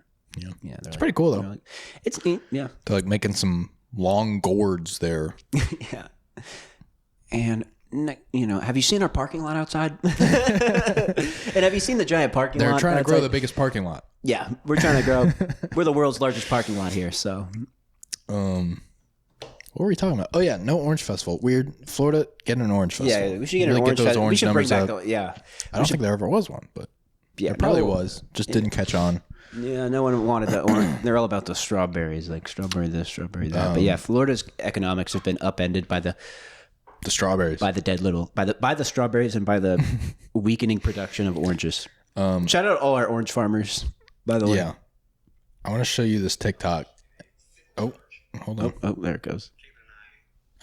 It's pretty cool though. Like, it's neat. Yeah. They're like making some long gourds there. Yeah. And have you seen our parking lot outside? And have you seen the giant parking lot? They're trying to grow the biggest parking lot. Yeah, we're trying to grow. We're the world's largest parking lot here. So, what were we talking about? Oh yeah, no orange festival. Weird. Florida, get an orange festival. Yeah, we should get an orange festival. We should bring back. I don't think there ever was one, but there probably was. Just didn't catch on. Yeah, no one wanted that orange. They're all about the strawberries, like strawberry this, strawberry that. But yeah, Florida's economics have been upended by the strawberries, by the strawberries, and by the weakening production of oranges. Shout out all our orange farmers, by the way. Yeah, I want to show you this TikTok. Oh, hold on. Oh, there it goes.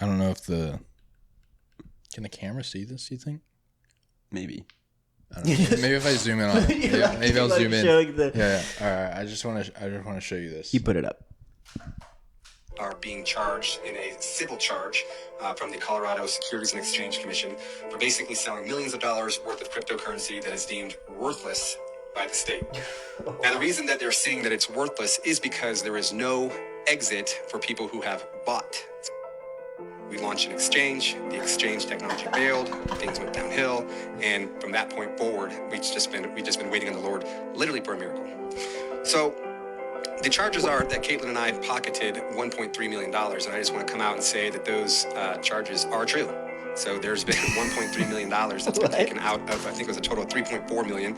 I don't know if can the camera see this, you think? Maybe. I don't know. Maybe if I zoom in on it. Maybe I'll zoom in. Yeah. All right. I just want to show you this. You put it up. Are being charged in a civil charge from the Colorado Securities and Exchange Commission for basically selling millions of dollars worth of cryptocurrency that is deemed worthless by the state. Now, the reason that they're saying that it's worthless is because there is no exit for people who have bought. We launched an exchange, the exchange technology failed, things went downhill, and from that point forward, we've just been waiting on the Lord literally for a miracle. So the charges are that Caitlin and I pocketed $1.3 million, and I just want to come out and say that those charges are true. So there's been $1.3 million that's been taken out of, I think it was a total of $3.4 million.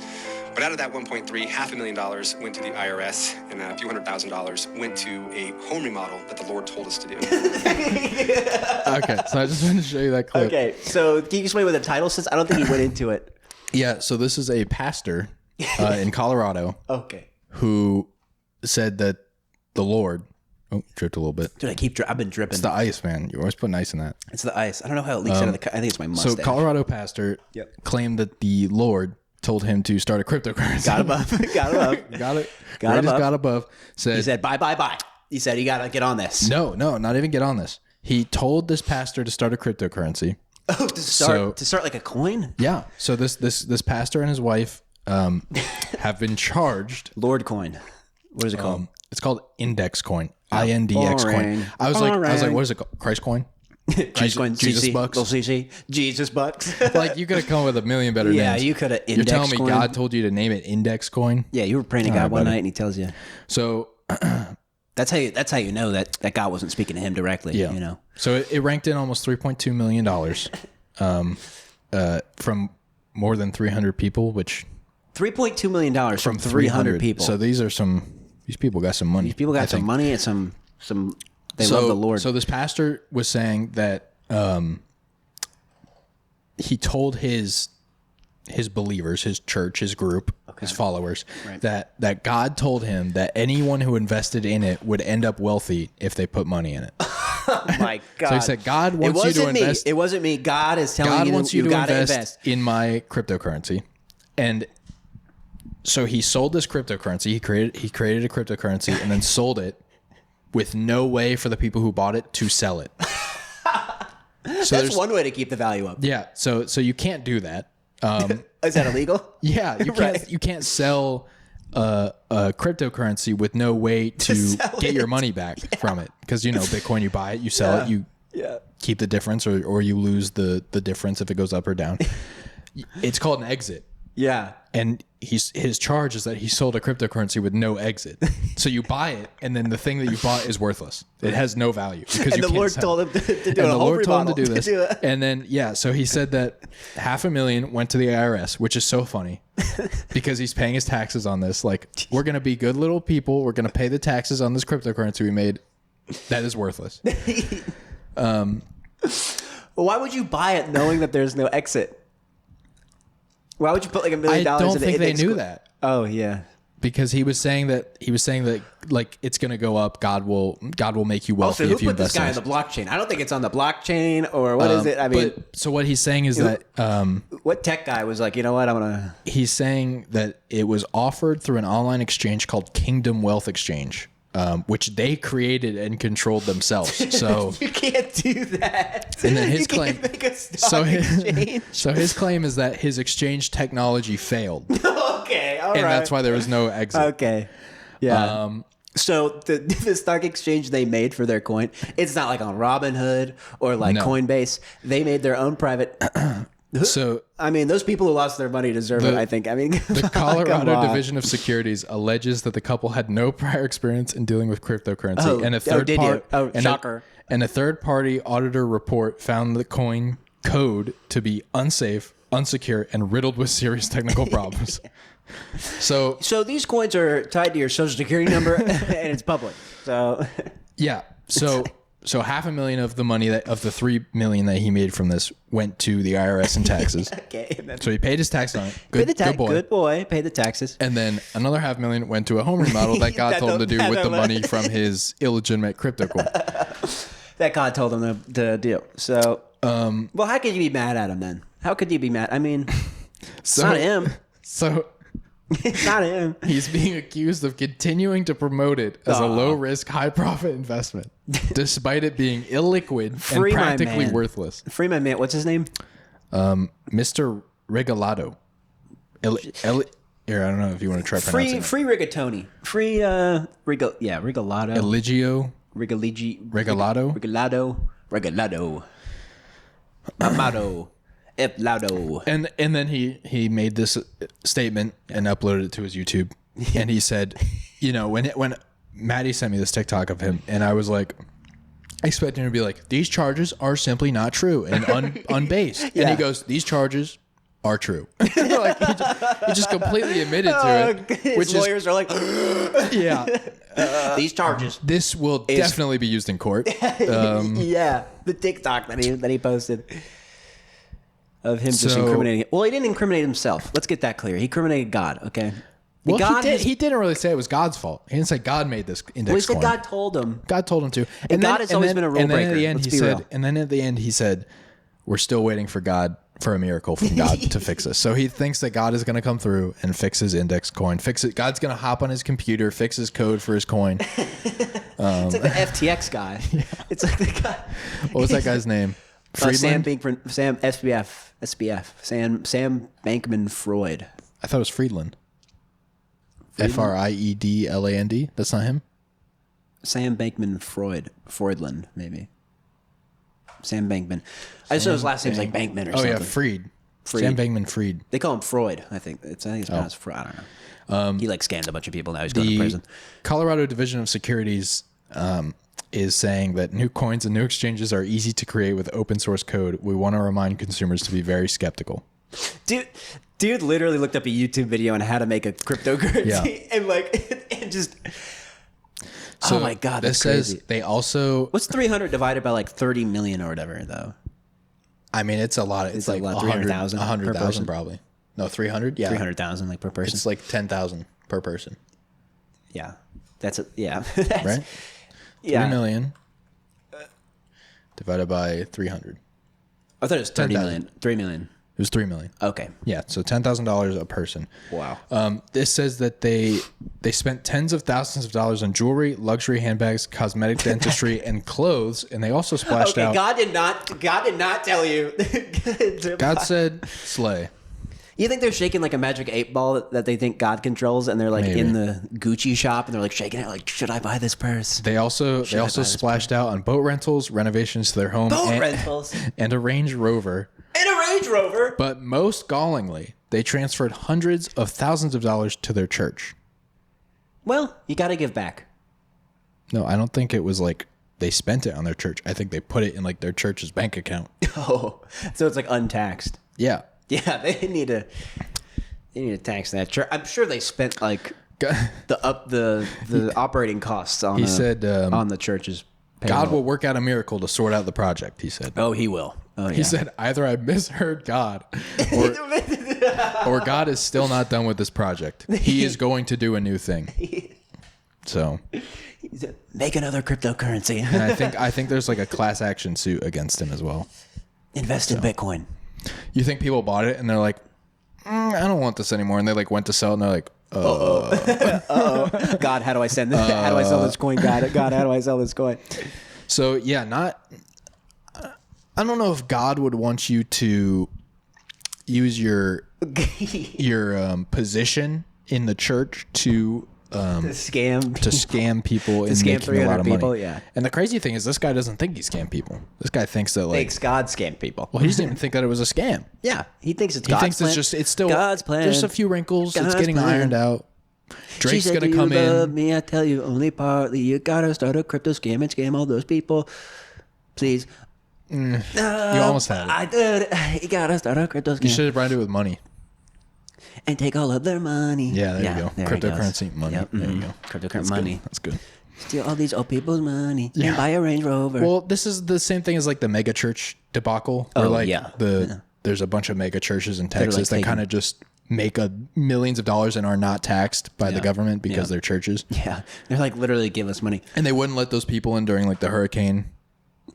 But out of that 1.3, $500,000 went to the IRS, and a few $100,000 went to a home remodel that the Lord told us to do. Okay, so I just wanted to show you that clip. Okay, so can you explain what the title says? I don't think he went into it. Yeah, so this is a pastor in Colorado. Okay. Who said that the Lord... Oh, dripped a little bit. Dude, I've been dripping. It's the ice, man. You're always putting ice in that. It's the ice. I don't know how it leaks out of the... I think it's my mustache. So Colorado pastor claimed that the Lord told him to start a cryptocurrency. Got above. Got above. He said, bye. He said, you got to get on this. No, not even get on this. He told this pastor to start a cryptocurrency. Oh, to start like a coin? Yeah. So this pastor and his wife have been charged. Lord coin. What is it called? It's called Index Coin. INDX coin. I was like, what is it called? Christ coin? Christ coin. Jesus CC, bucks. CC, Jesus bucks. Like you could have come up with a million better names. Yeah, you could have. You're telling me coin? God told you to name it Index Coin? Yeah, you were praying to God one night and he tells you. So that's how you know that God wasn't speaking to him directly. Yeah. You know. So it ranked in almost $3.2 million from more than 300 people, which $3.2 million from 300 people. So these people got some money. These people got some money and some they love the Lord. So this pastor was saying that he told his his believers, his church, his group, his followers, that God told him that anyone who invested in it would end up wealthy if they put money in it. Oh my God. So he said, God wants you to invest. It wasn't me. God is telling you wants you to got to invest in my cryptocurrency. And so he sold this cryptocurrency. He created a cryptocurrency and then sold it with no way for the people who bought it to sell it. So that's one way to keep the value up. Yeah. So you can't do that. Is that illegal? Yeah. You can't sell a cryptocurrency with no way to get your money back from it. Because, Bitcoin, you buy it, you sell it, you keep the difference or you lose the difference if it goes up or down. It's called an exit. Yeah. And his charge is that he sold a cryptocurrency with no exit. So you buy it, and then the thing that you bought is worthless. It has no value. Because and the Lord told him to do and the Lord told him to do this. And then, so he said that $500,000 went to the IRS, which is so funny because he's paying his taxes on this. Like, we're going to be good little people. We're going to pay the taxes on this cryptocurrency we made. That is worthless. Well, why would you buy it knowing that there's no exit? Why would you put like $1 million? I don't think they knew that. Oh yeah, because he was saying that like it's going to go up. God will make you wealthy if you invest. Who put this guy on the blockchain? I don't think it's on the blockchain or what is it? I mean, so what he's saying is that what tech guy was like, you know what, I'm gonna. He's saying that it was offered through an online exchange called Kingdom Wealth Exchange. Which they created and controlled themselves. So you can't do that. And then his claim, exchange. So his claim is that his exchange technology failed. Okay, all and right. that's why there was no exit. Okay, yeah. So the stock exchange they made for their coin, it's not like on Robinhood or like Coinbase. They made their own private. So I mean, those people who lost their money deserve it. I think. I mean, the Colorado Division of Securities alleges that the couple had no prior experience in dealing with cryptocurrency, and a third party auditor report found the coin code to be unsafe, unsecure, and riddled with serious technical problems. So these coins are tied to your social security number, and it's public. So yeah, so. So $500,000 of the money of the $3 million that he made from this went to the IRS in taxes. Okay. So he paid his tax on it. Good boy. Good boy. Pay the taxes. And then another $500,000 went to a home remodel that God told him to do with the money from his illegitimate crypto coin. That God told him to do. So, well, how could you be mad at him then? How could you be mad? I mean, it's not him. So. It's not him. He's being accused of continuing to promote it as a low-risk, high-profit investment, despite it being illiquid and practically worthless. Free my man. What's his name? Mr. Regalado. Here, I don't know if you want to try pronouncing it. Free rigatoni. Free Regalado. Eligio. Regalado. Amado. Laudo. And then he made this statement and uploaded it to his YouTube. And he said, when Maddie sent me this TikTok of him, and I was like, I expected him to be like, these charges are simply not true and unbased. Yeah. And he goes, these charges are true. Like he just completely admitted to it. His lawyers are like, yeah. These charges. This will definitely be used in court. Yeah, the TikTok that he posted. Of him just incriminating. Well, he didn't incriminate himself. Let's get that clear. He incriminated God. Okay. Well, he didn't really say it was God's fault. He didn't say God made this index Well, he said coin. God told him. God told him to. And God has always been a rule breaker. And then at the end he said, "We're still waiting for a miracle from God to fix this." So he thinks that God is going to come through and fix his index coin. Fix it. God's going to hop on his computer, fix his code for his coin. It's like the FTX guy. Yeah. It's like the guy. What was that guy's name? Sam Bankman-Fried. I thought it was Friedland. Friedland? That's not him? Sam Bankman-Friedland, maybe. Sam Bankman. I just know his last name's like Bankman or something. Oh, yeah, Fried. Sam Bankman-Fried. They call him Freud, I think. It's pronounced Freud. I don't know. He scammed a bunch of people. Now he's going to prison. Colorado Division of Securities is saying that new coins and new exchanges are easy to create with open source code. We want to remind consumers to be very skeptical. Dude literally looked up a YouTube video on how to make a cryptocurrency and just. So oh my God, this crazy. Says they also. What's 300 divided by 30 million or whatever though? I mean, it's a lot. It's like 300,000. 100,000 probably. No, 300. Yeah, 300,000 like per person. It's like 10,000 per person. Yeah, that's yeah. Right. Yeah. 3 million divided by 300. I thought it was 30 10,000. million. 3 million. It was 3 million. Okay. Yeah, so $10,000 a person. Wow. This says that they spent tens of thousands of dollars on jewelry, luxury handbags, cosmetic dentistry, and clothes, and they also splashed out. God did not tell you. God said, "Slay." You think they're shaking like a magic 8-ball that they think God controls, and they're like Maybe. in the Gucci shop, and they're like shaking it, like, should I buy this purse? They also splashed out on boat rentals, renovations to their home, Rentals, and a Range Rover. and a Range Rover. But most gallingly, they transferred hundreds of thousands of dollars to their church. Well, you got to give back. No, I don't think it was like they spent it on their church. I think they put it in like their church's bank account. Oh, so it's like untaxed. Yeah. Yeah, they need to tax that church. I'm sure they spent like the operating costs on. He said on the church's payroll. God will work out a miracle to sort out the project. He said. Oh, he will. Oh, yeah. He said either I misheard God, or God is still not done with this project. He is going to do a new thing. So. He said, make another cryptocurrency. And I think there's like a class action suit against him as well. Invest in Bitcoin. You think people bought it and they're like, I don't want this anymore, and they like went to sell it and they're like, God, how do I send this? How do I sell this coin? God, how do I sell this coin? So yeah, I don't know if God would want you to use your position in the church to scam people and scam making a lot of people, money. yeah. And the crazy thing is, this guy doesn't think he scammed people. This guy thinks that like God scammed people. Well, he doesn't even think that it was a scam. Yeah, he thinks it's He God's thinks plan. it's still God's plan. There's a few wrinkles. God's it's getting plan. ironed out. Drake's She said, gonna come "Do you love in. me? I tell you only partly. You gotta start a crypto scam and scam all those people, please." You almost had it. I did. You gotta start a crypto You scam should have branded it with money. and take all of their money. Yeah, there you go. there it goes. Cryptocurrency money. Yep, There you go. Cryptocurrency That's money. Good. That's good. Steal all these old people's money Yeah. and buy a Range Rover. Well, this is the same thing as like the mega church debacle, where like yeah. there's a bunch of mega churches in like, Texas that taking- kind of just make millions of dollars and are not taxed by the government because they're churches, yeah, they're like literally give us money. and they wouldn't let those people in during like the hurricane.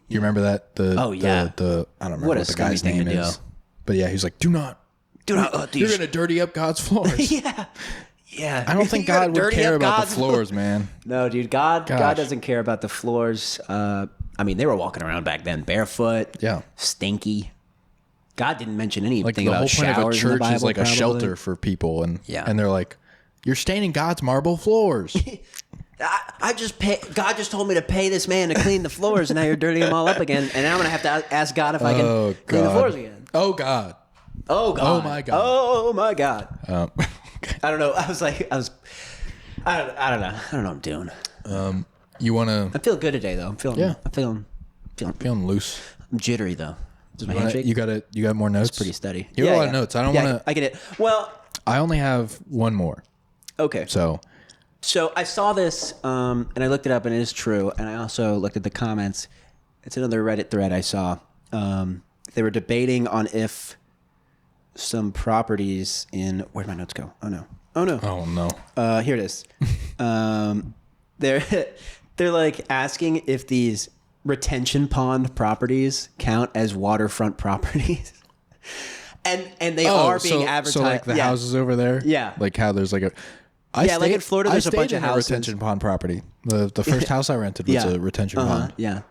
You remember that? I don't remember What a what the guy's scummy thing name to is, do. but yeah, he's like, do not. You're gonna dirty up God's floors. Yeah. I don't think God would care about the floors, man. No, dude. God doesn't care about the floors. I mean, they were walking around back then barefoot. Yeah. Stinky. God didn't mention anything Like the about whole point of a showers in the church Bible, is like probably. a shelter for people, and Yeah. and they're like, you're staining God's marble floors. God just told me to pay this man to clean the floors, and now you're dirtying them all up again. And now I'm gonna have to ask God if I can clean the floors again. Oh God. Oh God. Oh my God. Oh my God. Okay. I don't know. I don't know. I don't know what I'm doing. You wanna I feel good today though. I'm feeling feeling loose? I'm jittery though. Does my handshake? You got more notes? Pretty steady. You have a lot of notes. I don't want to. I get it. Well, I only have one more. okay. So So I saw this, and I looked it up, and it is true. And I also looked at the comments. It's another Reddit thread I saw. They were debating on if some properties in where'd my notes go? Oh no! oh no. Here it is. They're like asking if these retention pond properties count as waterfront properties. And they are being advertised. So like the houses over there? Yeah. Like how there's like a like in Florida there's a bunch of houses. retention pond property. The first house I rented was a retention pond. Yeah.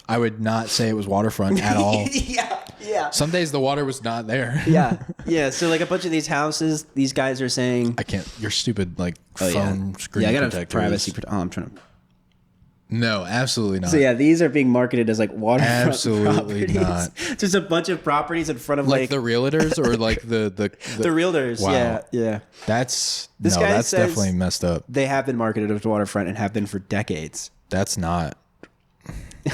I would not say it was waterfront at all. Yeah. Some days the water was not there. Yeah. So like a bunch of these houses, these guys are saying I can't. Your stupid like phone screen. Yeah, I got a protectors. privacy. I'm trying to. No, absolutely not. So yeah, these are being marketed as like waterfront Absolutely properties. not. Just a bunch of properties in front of like the realtors or like the realtors. Wow. Yeah. That's This guy that's says definitely messed up. They have been marketed as waterfront and have been for decades. That's not.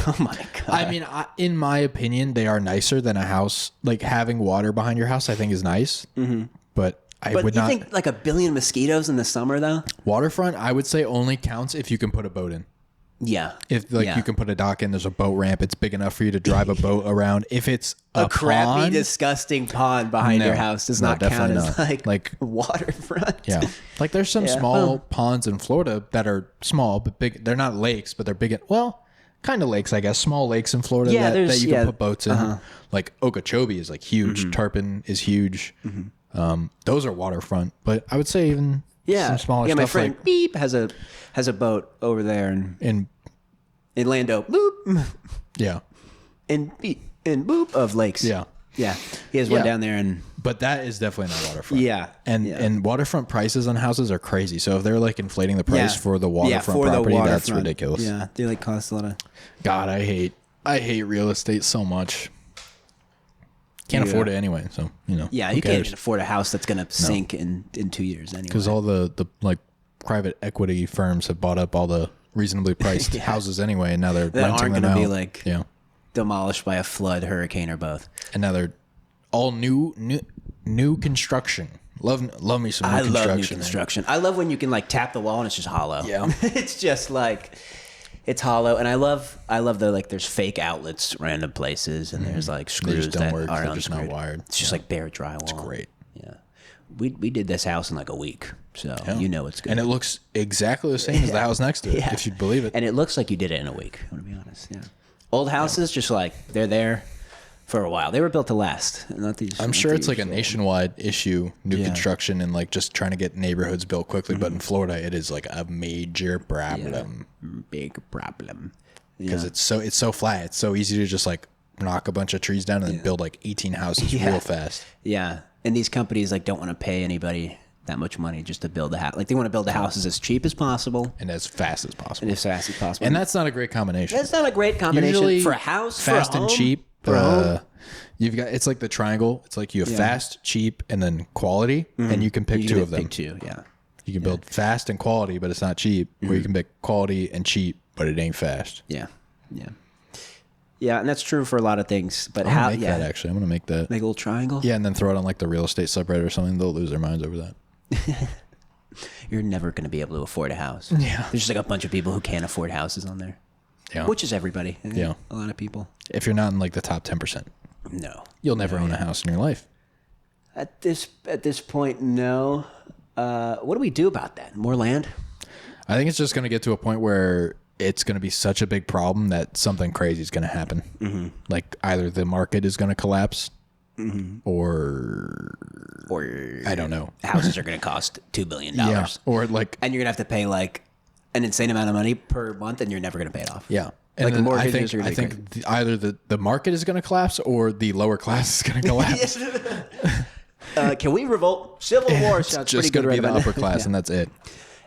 Oh my God. I mean, in my opinion, they are nicer than a house. Like having water behind your house, I think is nice. Mm-hmm. But I would you not. think like a billion mosquitoes in the summer though? Waterfront, I would say only counts if you can put a boat in. Yeah. If you can put a dock in, there's a boat ramp. It's big enough for you to drive a boat around. If it's a crappy, pond, disgusting pond behind your house does not count as like waterfront. Yeah. Like there's some small ponds in Florida that are small but big. They're not lakes, but they're big. Kind of lakes, I guess. Small lakes in Florida that you can put boats in. Like Okeechobee is like huge. Tarpon is huge. Those are waterfront. But I would say even some smaller stuff. My friend Beep has a boat over there in Lando. Boop. Yeah. And Boop of lakes. Yeah. Yeah. He has one down there. But that is definitely not waterfront. Yeah. And waterfront prices on houses are crazy. So if they're like inflating the price for the waterfront property, that's ridiculous. Yeah. They like cost a lot of. God, I hate real estate so much. Can't afford it anyway. So, Yeah, you can't even afford a house that's going to sink in 2 years anyway. Because all the like private equity firms have bought up all the reasonably priced houses anyway, and now they're renting them out. Be like demolished by a flood, hurricane, or both. And now they're all new construction. Love me some new construction. I love new construction. I love when you can like tap the wall and it's just hollow. Yeah. It's just like it's hollow, and I love the like there's fake outlets random places, and there's like screws that work. are They're just not wired. It's just like bare drywall. It's great. Yeah. We did this house in like a week, so it's good. And it looks exactly the same as the house next to it, if you'd believe it. And it looks like you did it in a week, I'm gonna be honest. Yeah. Old houses, just like they're there for a while. They were built to last. I'm sure it's like a nationwide issue, new construction, and like just trying to get neighborhoods built quickly. But in Florida, it is like a major problem. Big problem. Because it's so flat. It's so easy to just like knock a bunch of trees down and then build like 18 houses real fast. Yeah. And these companies like don't want to pay anybody that much money just to build a house. Like they want to build the houses as cheap as possible and as fast as possible. And that's not a great combination. That's not a great combination. Usually, for a house, fast for a home, and cheap. For a home. You've got it's like the triangle. It's like you have fast, cheap, and then quality, and you can pick two of them. You can build fast and quality, but it's not cheap. Or you can pick quality and cheap, but it ain't fast. Yeah, and that's true for a lot of things. But I'm gonna make that actually. I'm gonna make that. Make a little triangle. Yeah, and then throw it on like the real estate subreddit or something. They'll lose their minds over that. You're never going to be able to afford a house. Yeah. There's just like a bunch of people who can't afford houses on there. Yeah. Which is everybody. Yeah. A lot of people. If you're not in like the top 10%. No. You'll never own a house in your life. At this point, no. What do we do about that? More land? I think it's just going to get to a point where it's going to be such a big problem that something crazy is going to happen. Mm-hmm. Like either the market is going to collapse or I don't know. Houses are going to cost $2 billion. Yeah. Or like, and you're going to have to pay like an insane amount of money per month, and you're never going to pay it off. Yeah. And like mortgages I think either the market is going to collapse or the lower class is going to collapse. Can we revolt? Civil War sounds just going to be the upper class, and that's it.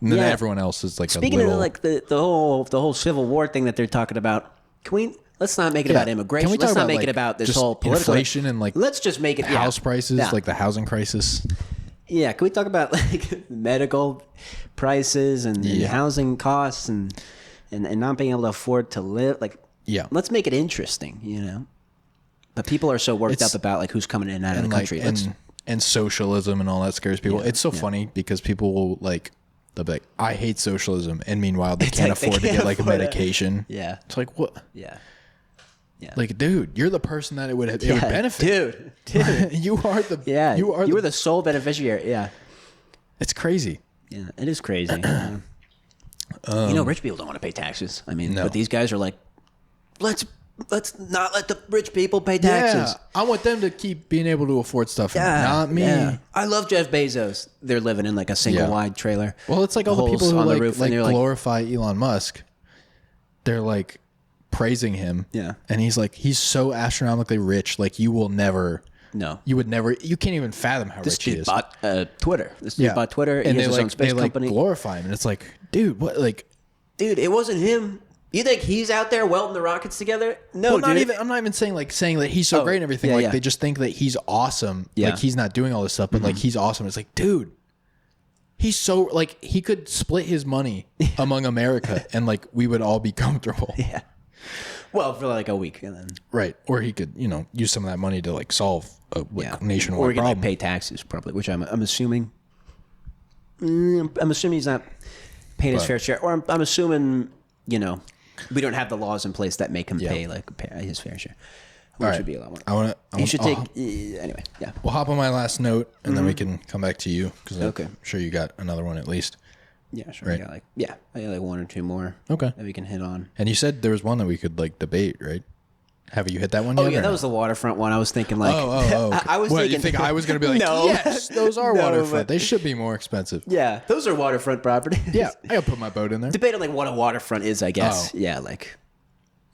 And then everyone else is like speaking of like the whole Civil War thing that they're talking about. Let's not make it about immigration. Let's not make it about this whole political inflation and like let's just make it house prices, like the housing crisis. Yeah, can we talk about like medical prices and housing costs and not being able to afford to live? Like, let's make it interesting, But people are so worked up about like who's coming in and out of the country. And socialism and all that scares people. It's so funny because people will they'll be like, I hate socialism, and meanwhile they can't afford to get like a medication. Yeah, it's like what? Yeah. Like, dude, you're the person that it would benefit. Dude, you are the you are the sole beneficiary. Yeah, it's crazy. Yeah, it is crazy. Rich people don't want to pay taxes. I mean, but these guys are like, let's not let the rich people pay taxes. Yeah, I want them to keep being able to afford stuff. Not me. Yeah. I love Jeff Bezos. They're living in like a single wide trailer. Well, it's like all the people who like glorify Elon Musk. They're like praising him. Yeah. And he's so astronomically rich. Like you will never. No. You can't even fathom how rich he is. This dude bought Twitter. This dude bought Twitter. And he has his own space company. Glorify him. And it's like, dude, what? Like, dude, it wasn't him. You think he's out there welding the rockets together? No, dude. I'm not even saying that he's so great and everything. They just think that he's awesome. Yeah. Like he's not doing all this stuff, but like he's awesome. It's like, dude, he's so like he could split his money among America and like we would all be comfortable. Yeah. Well, for like a week and then right, or he could use some of that money to like solve a nationwide or he problem. Could pay taxes probably, which I'm assuming. I'm assuming he's not paying his fair share, or I'm assuming we don't have the laws in place that make him pay his fair share. Which would be a lot more. You should take anyway. Yeah, we'll hop on my last note, and then we can come back to you because I'm sure you got another one at least. Yeah, sure. Right? I got like one or two more. Okay, that we can hit on. And you said there was one that we could like debate, right? Have you hit that one yet? Oh yeah, that was the Waterfront one. I was thinking like, I was thinking. You think I was going to be like, no, yes, those are Waterfront. They should be more expensive. Yeah, those are Waterfront properties. Yeah, I got to put my boat in there. Debate on like what a Waterfront is, I guess. Yeah, like.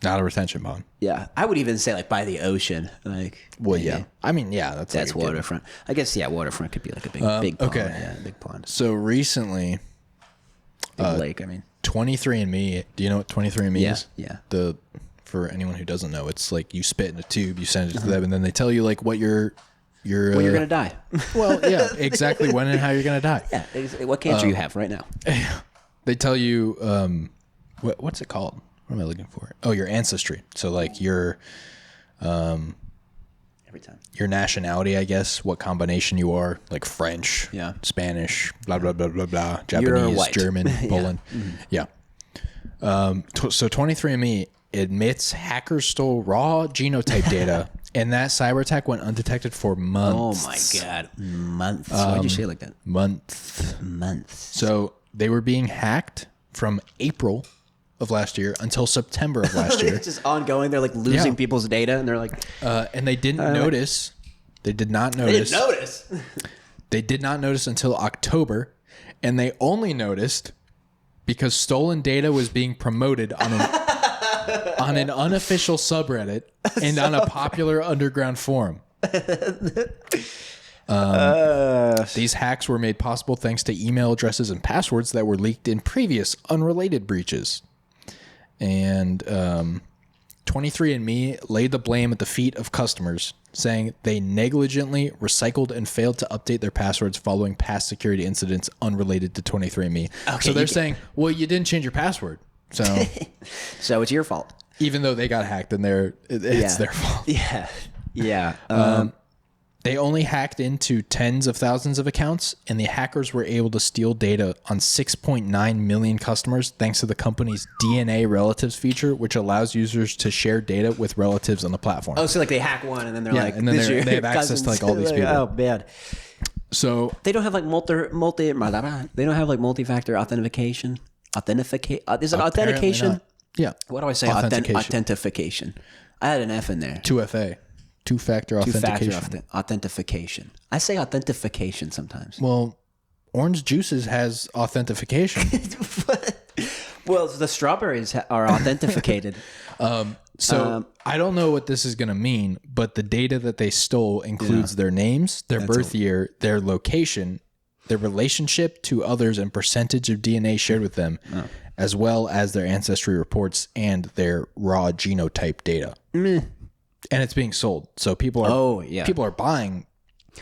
Not a retention bond. Yeah, I would even say like by the ocean. Like, well, yeah. I mean, yeah, that's like Waterfront. I guess Waterfront could be like a big pond. Okay, yeah, big pond. So recently, big lake. I mean, 23andMe. Do you know what 23andMe is? Yeah. For anyone who doesn't know, it's like you spit in a tube, you send it to them, and then they tell you like what you're when you're gonna die. Well, yeah, exactly when and how you're gonna die. Yeah, what cancer you have right now. They tell you what's it called? What am I looking for? Oh, your ancestry. So like your every time your nationality, I guess, what combination you are, like French, Spanish, blah blah blah blah blah, Japanese, German, Poland. Yeah. So 23andMe admits hackers stole raw genotype data, and that cyber attack went undetected for months. Oh my god, months! Why'd you say it like that? Months. So they were being hacked from April of last year until September of last year. It's just ongoing. They're like losing people's data, and they're like, and they didn't notice. They did not notice. They didn't notice. They did not notice until October, and they only noticed because stolen data was being promoted on an unofficial subreddit and on a popular underground forum. These hacks were made possible thanks to email addresses and passwords that were leaked in previous unrelated breaches. And 23andMe laid the blame at the feet of customers, saying they negligently recycled and failed to update their passwords following past security incidents unrelated to 23andMe. Okay, so they're saying, well, you didn't change your password. So so it's your fault. Even though they got hacked, and it's their fault. Yeah. Yeah. They only hacked into tens of thousands of accounts, and the hackers were able to steal data on 6.9 million customers thanks to the company's DNA relatives feature, which allows users to share data with relatives on the platform. Oh, so like they hack one, and then they're like, and then they have access to like all these people. Oh, man. So they don't have like they don't have like multi-factor authentication. Is it authentication? Not. Yeah. What do I say? Authentication. I had an F in there. 2FA. Two-factor authentication. Authentication. I say authentication sometimes. Well, Orange Juices has authentication. Well, the strawberries are authenticated. I don't know what this is going to mean, but the data that they stole includes their names, their birth year, their location, their relationship to others, and percentage of DNA shared with them, as well as their ancestry reports and their raw genotype data. And it's being sold, so people are buying,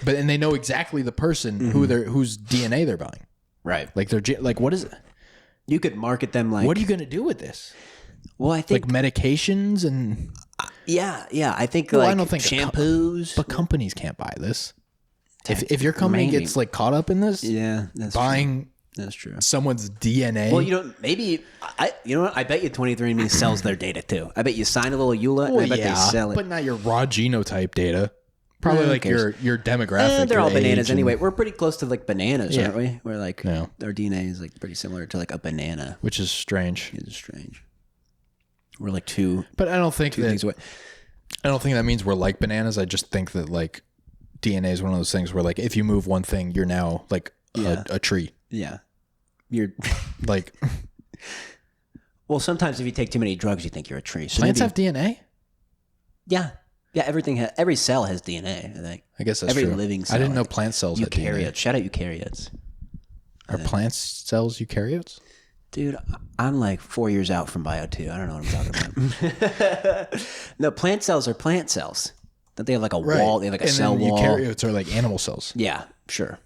and they know exactly the person whose DNA they're buying. Right. Like what is it? You could market them like. What are you going to do with this? Well, I think like medications and. Yeah. I think I don't think shampoos, but companies can't buy this. If your company gets like caught up in this, that's buying. True. That's true. Someone's DNA. Well, maybe you know what? I bet you 23andMe sells their data too. I bet you sign a little EULA, and I bet they sell it. But not your raw genotype data. Probably like your demographic. They're all bananas anyway. We're pretty close to like bananas, aren't we? We're like our DNA is like pretty similar to like a banana, which is strange. It is strange. We're like two. But I don't think that. I don't think that means we're like bananas. I just think that like DNA is one of those things where like if you move one thing, you're now like a tree. Yeah. You're like, well, sometimes if you take too many drugs, you think you're a tree. So plants have DNA? Yeah. Every cell has DNA, I think. I guess that's every true. Living cell. I didn't know plant cells had DNA. Shout out eukaryotes. Are plant cells eukaryotes? Dude, I'm like 4 years out from bio 2. I don't know what I'm talking about. No, plant cells are plant cells. That they have like a wall, they have like a cell wall. Eukaryotes are like animal cells. Yeah, sure.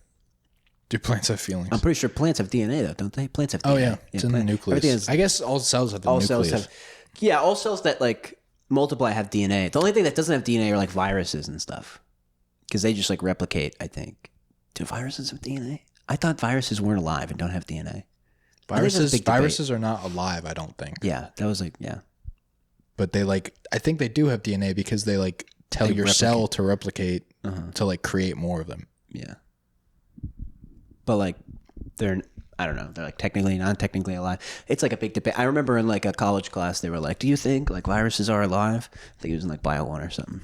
Do plants have feelings? I'm pretty sure plants have DNA though, don't they? Plants have DNA. Oh yeah, it's in the nucleus. I guess all cells have the nucleus. All cells that like multiply have DNA. The only thing that doesn't have DNA are like viruses and stuff, because they just like replicate. I think. Do viruses have DNA? I thought viruses weren't alive and don't have DNA. Viruses are not alive, I don't think. Yeah, that was But they I think they do have DNA because they tell your cell to replicate to create more of them. Yeah. But they're, I don't know, they're technically, non-technically alive. It's a big debate. I remember in a college class, they were like, do you think viruses are alive? I think it was in Bio 1 or something.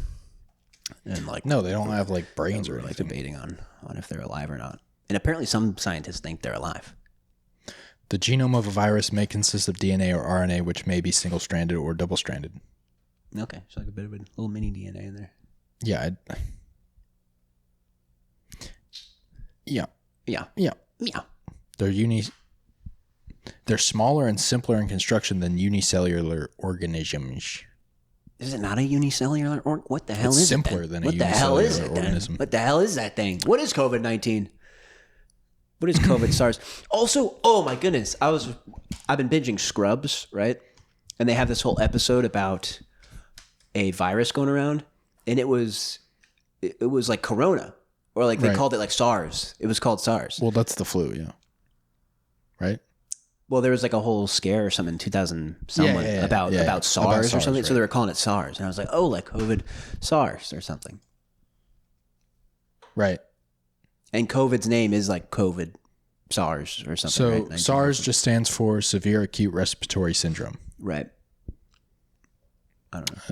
And no, they don't have brains or anything. Debating on if they're alive or not. And apparently some scientists think they're alive. The genome of a virus may consist of DNA or RNA, which may be single-stranded or double-stranded. Okay, so a bit of a little mini DNA in there. Yeah. Yeah. They're smaller and simpler in construction than unicellular organisms. Is it not a unicellular what the hell it's is it? simpler than a unicellular What the hell is it organism. What the hell is that thing? What is COVID-19? What is COVID SARS? Also, oh my goodness, I've been binging Scrubs, right? And they have this whole episode about a virus going around, and it was like Corona, or they called it SARS. It was called SARS. Well, that's the flu, yeah. Right? Well, there was a whole scare or something in 2000 about SARS or something. Right. So they were calling it SARS, and I was like, oh, COVID SARS or something. Right. And COVID's name is COVID SARS or something. So right? SARS just stands for severe acute respiratory syndrome. Right. I don't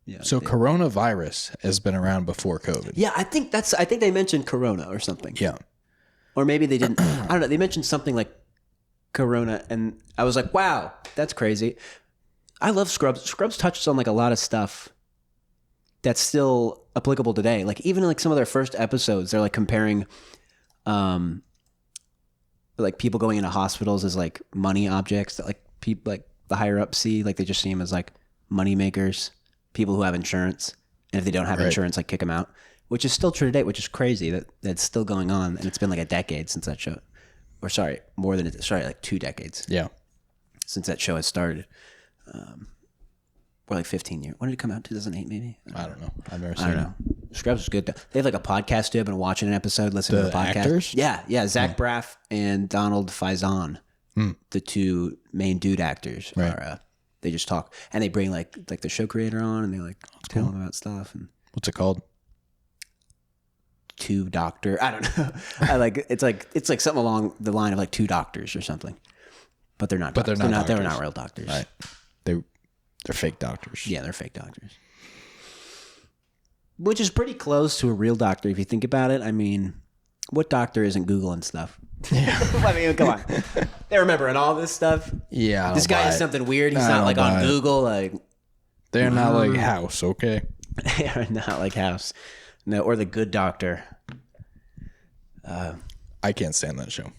know. So coronavirus has been around before COVID. Yeah, I think they mentioned Corona or something. Yeah. Or maybe they didn't. I don't know. They mentioned something like Corona, and I was like, wow, that's crazy. I love Scrubs. Scrubs touches on a lot of stuff that's still applicable today. Even some of their first episodes, they're comparing people going into hospitals as money objects that people the higher up see. They just see them as money makers, people who have insurance, and if they don't have insurance, kick them out, which is still true today, which is crazy that's still going on, and it's been a decade since that show. Or sorry, more than 2 decades. Yeah. Since that show has started. Or 15 years. When did it come out? 2008 maybe? I don't know. I've never seen it. Scrubs is good. They have a podcast too. I've been watching an episode, listening to the podcast. Actors? Yeah. Zach Braff and Donald Faison, the two main dude actors, are they just talk, and they bring the show creator on, and they tell them about stuff. And what's it called? Two Doctor. I don't know. It's something along the line of Two Doctors or something. But they're not. But doctors. they're not. They're not real doctors. Right. They're fake doctors. Yeah, they're fake doctors. Which is pretty close to a real doctor if you think about it. I mean, what doctor isn't Googling stuff? Yeah. I mean, come on. They're remembering all this stuff. Yeah. This guy has something weird. He's not on Google. They're not like House, okay? They're not like House. No, or The Good Doctor. I can't stand that show.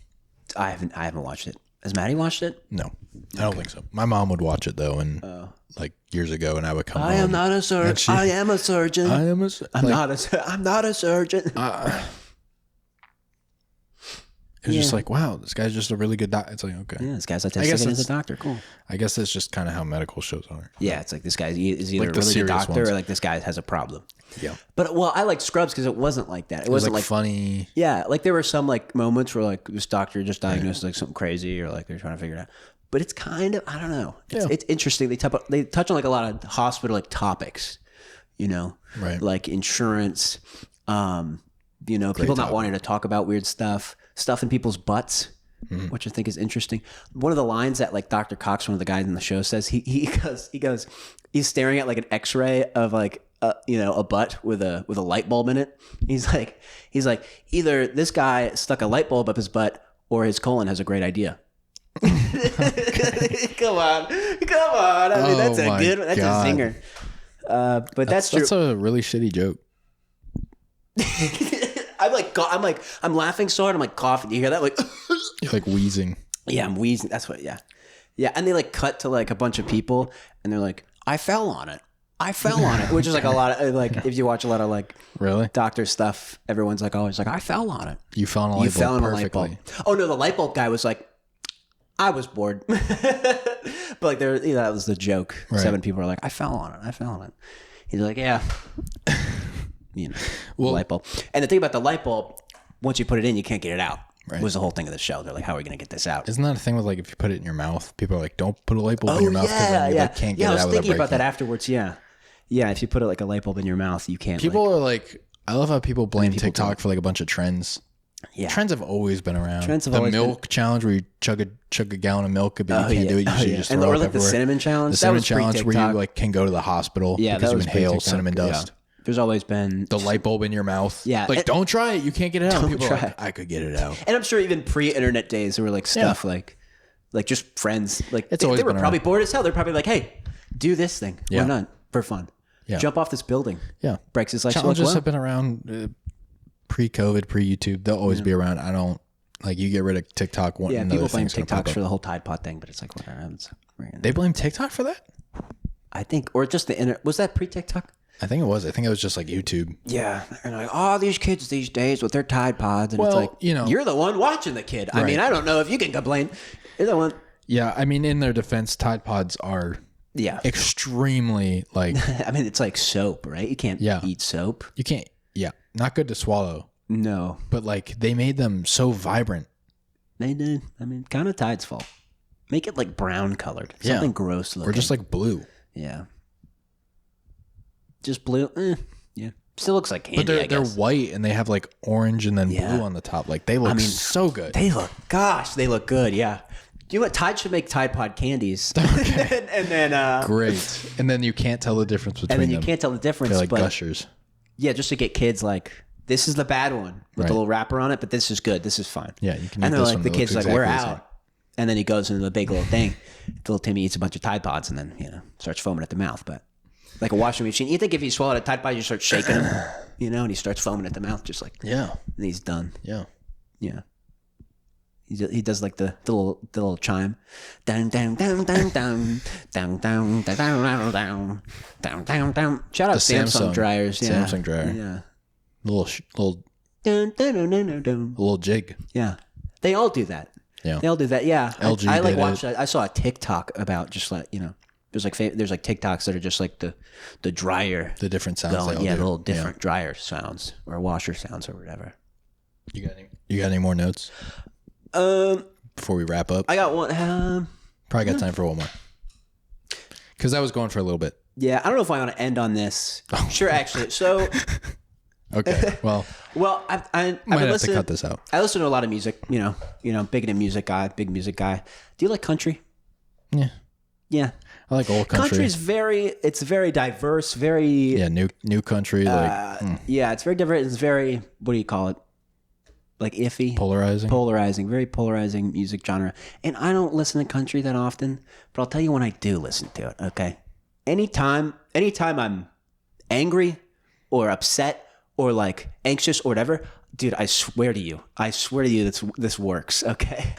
I haven't watched it. Has Maddie watched it? No, I don't think so. My mom would watch it though, and years ago, and I would come home. I am not a surgeon. I am a surgeon. I am a. I'm not a surgeon. It was just wow, this guy's just a really good doctor. It's okay. Yeah, this guy's autistic and he's a doctor. Cool. I guess that's just kind of how medical shows are. Yeah, it's this guy is either a really good doctor or this guy has a problem. Yeah. But I like Scrubs because it wasn't like that. It wasn't funny. Yeah, there were some moments where this doctor just diagnosed something crazy or they're trying to figure it out. But it's kind of, I don't know. It's interesting. They touch on a lot of hospital topics, right? Insurance, people not wanting to talk about weird stuff in people's butts, which I think is interesting. One of the lines that Dr. Cox, one of the guys in the show, says, he goes, he's staring at an X-ray of a butt with a light bulb in it. He's like either this guy stuck a light bulb up his butt or his colon has a great idea. Come on. I mean, that's a zinger. But that's true. That's a really shitty joke. I'm laughing so hard. I'm coughing. You hear that? You're wheezing. Yeah, I'm wheezing. That's what. Yeah. And they cut to a bunch of people, and they're like, "I fell on it. I fell on it," which is a lot of if you watch a lot of really doctor stuff, everyone's always I fell on it. You fell on a light bulb perfectly. Oh no, the light bulb guy was I was bored, but that was the joke. Right. 7 people are I fell on it. He's yeah. Light bulb. And the thing about the light bulb, once you put it in, you can't get it out. was the whole thing of the show. They're like, how are we going to get this out? Isn't that a thing with like if you put it in your mouth, people are like, don't put a light bulb in your mouth because then you like, can't get it out. I was thinking about that afterwards. Yeah. Yeah, if you put it like a light bulb in your mouth, you can't. People are like, I love how people blame TikTok for like a bunch of trends. Yeah. Trends have always been around. The milk challenge where you chug a gallon of milk, but you can't do it. You should just throw or up like everywhere. The cinnamon challenge. The cinnamon challenge where you like can go to the hospital because you inhale cinnamon dust. There's always been the light bulb in your mouth. Yeah. Like, don't try it. You can't get it out. People are like, I could get it out. And I'm sure even pre-internet days, there were like stuff like just friends. Like they were probably bored as hell. They're probably like, hey, do this thing. Why not? For fun. Yeah. Jump off this building. Yeah. Breaks his legs. Challenges have been around pre-COVID, pre-YouTube. They'll always be around. I don't, like, you get rid of TikTok. People blame TikTok for the whole Tide Pod thing, but it's like, whatever. They blame TikTok for that? I think, or just the internet. Was that pre-TikTok? I think it was. I think it was just like YouTube. Yeah. And like, oh, these kids these days with their Tide Pods. And it's like, you're the one watching the kid. Right. I mean, I don't know if you can complain. You're the one. Yeah. I mean, in their defense, Tide Pods are extremely like. I mean, it's like soap, right? You can't eat soap. You can't. Yeah. Not good to swallow. No. But like they made them so vibrant. They did. I mean, kind of Tide's fault. Make it like brown colored. Something gross looking. Or just like blue. Yeah. Just blue. Yeah. Still looks like candy, but they're white and they have like orange and then blue on the top. Like they look so good. They look good. Yeah. Do you know what? Tide should make Tide Pod candies. Okay. and then great. And then you can't tell the difference between them. And then you can't tell the difference. They're like gushers. Yeah, just to get kids like, this is the bad one with the little wrapper on it, but this is good. This is fine. Yeah, you can. And they're like, the kid's like, we're out. And then he goes into the big little thing. Little Timmy eats a bunch of Tide Pods and then, starts foaming at the mouth. But like a washing machine, you think if he swallowed a Tide Pod, you start shaking him, and he starts foaming at the mouth, just like, and he's done. Yeah. Yeah. He does like the little chime, down down down down down down down down down down down down down. Shout out Samsung dryers. Yeah. Samsung dryer. Yeah. Little jig. Yeah. They all do that. Yeah. They all do that. Yeah. LG I like did watched that. I saw a TikTok about just like, there's like TikToks that are just like the dryer. The different sounds. Going, the little different dryer sounds or washer sounds or whatever. You got any more notes? Before we wrap up, I got one. Probably got time for one more. Because I was going for a little bit. Yeah, I don't know if I want to end on this. Sure, actually. So. Okay. Well. I might have to cut this out. I listen to a lot of music. Big music guy. Do you like country? Yeah. Yeah. I like old country. Country is very diverse. Very. Yeah. New country. Yeah, it's very diverse. It's very. What do you call it? Like iffy, polarizing, very polarizing music genre. And I don't listen to country that often, but I'll tell you when I do listen to it. Okay, anytime I'm angry or upset or like anxious or whatever, dude, I swear to you, this works. Okay.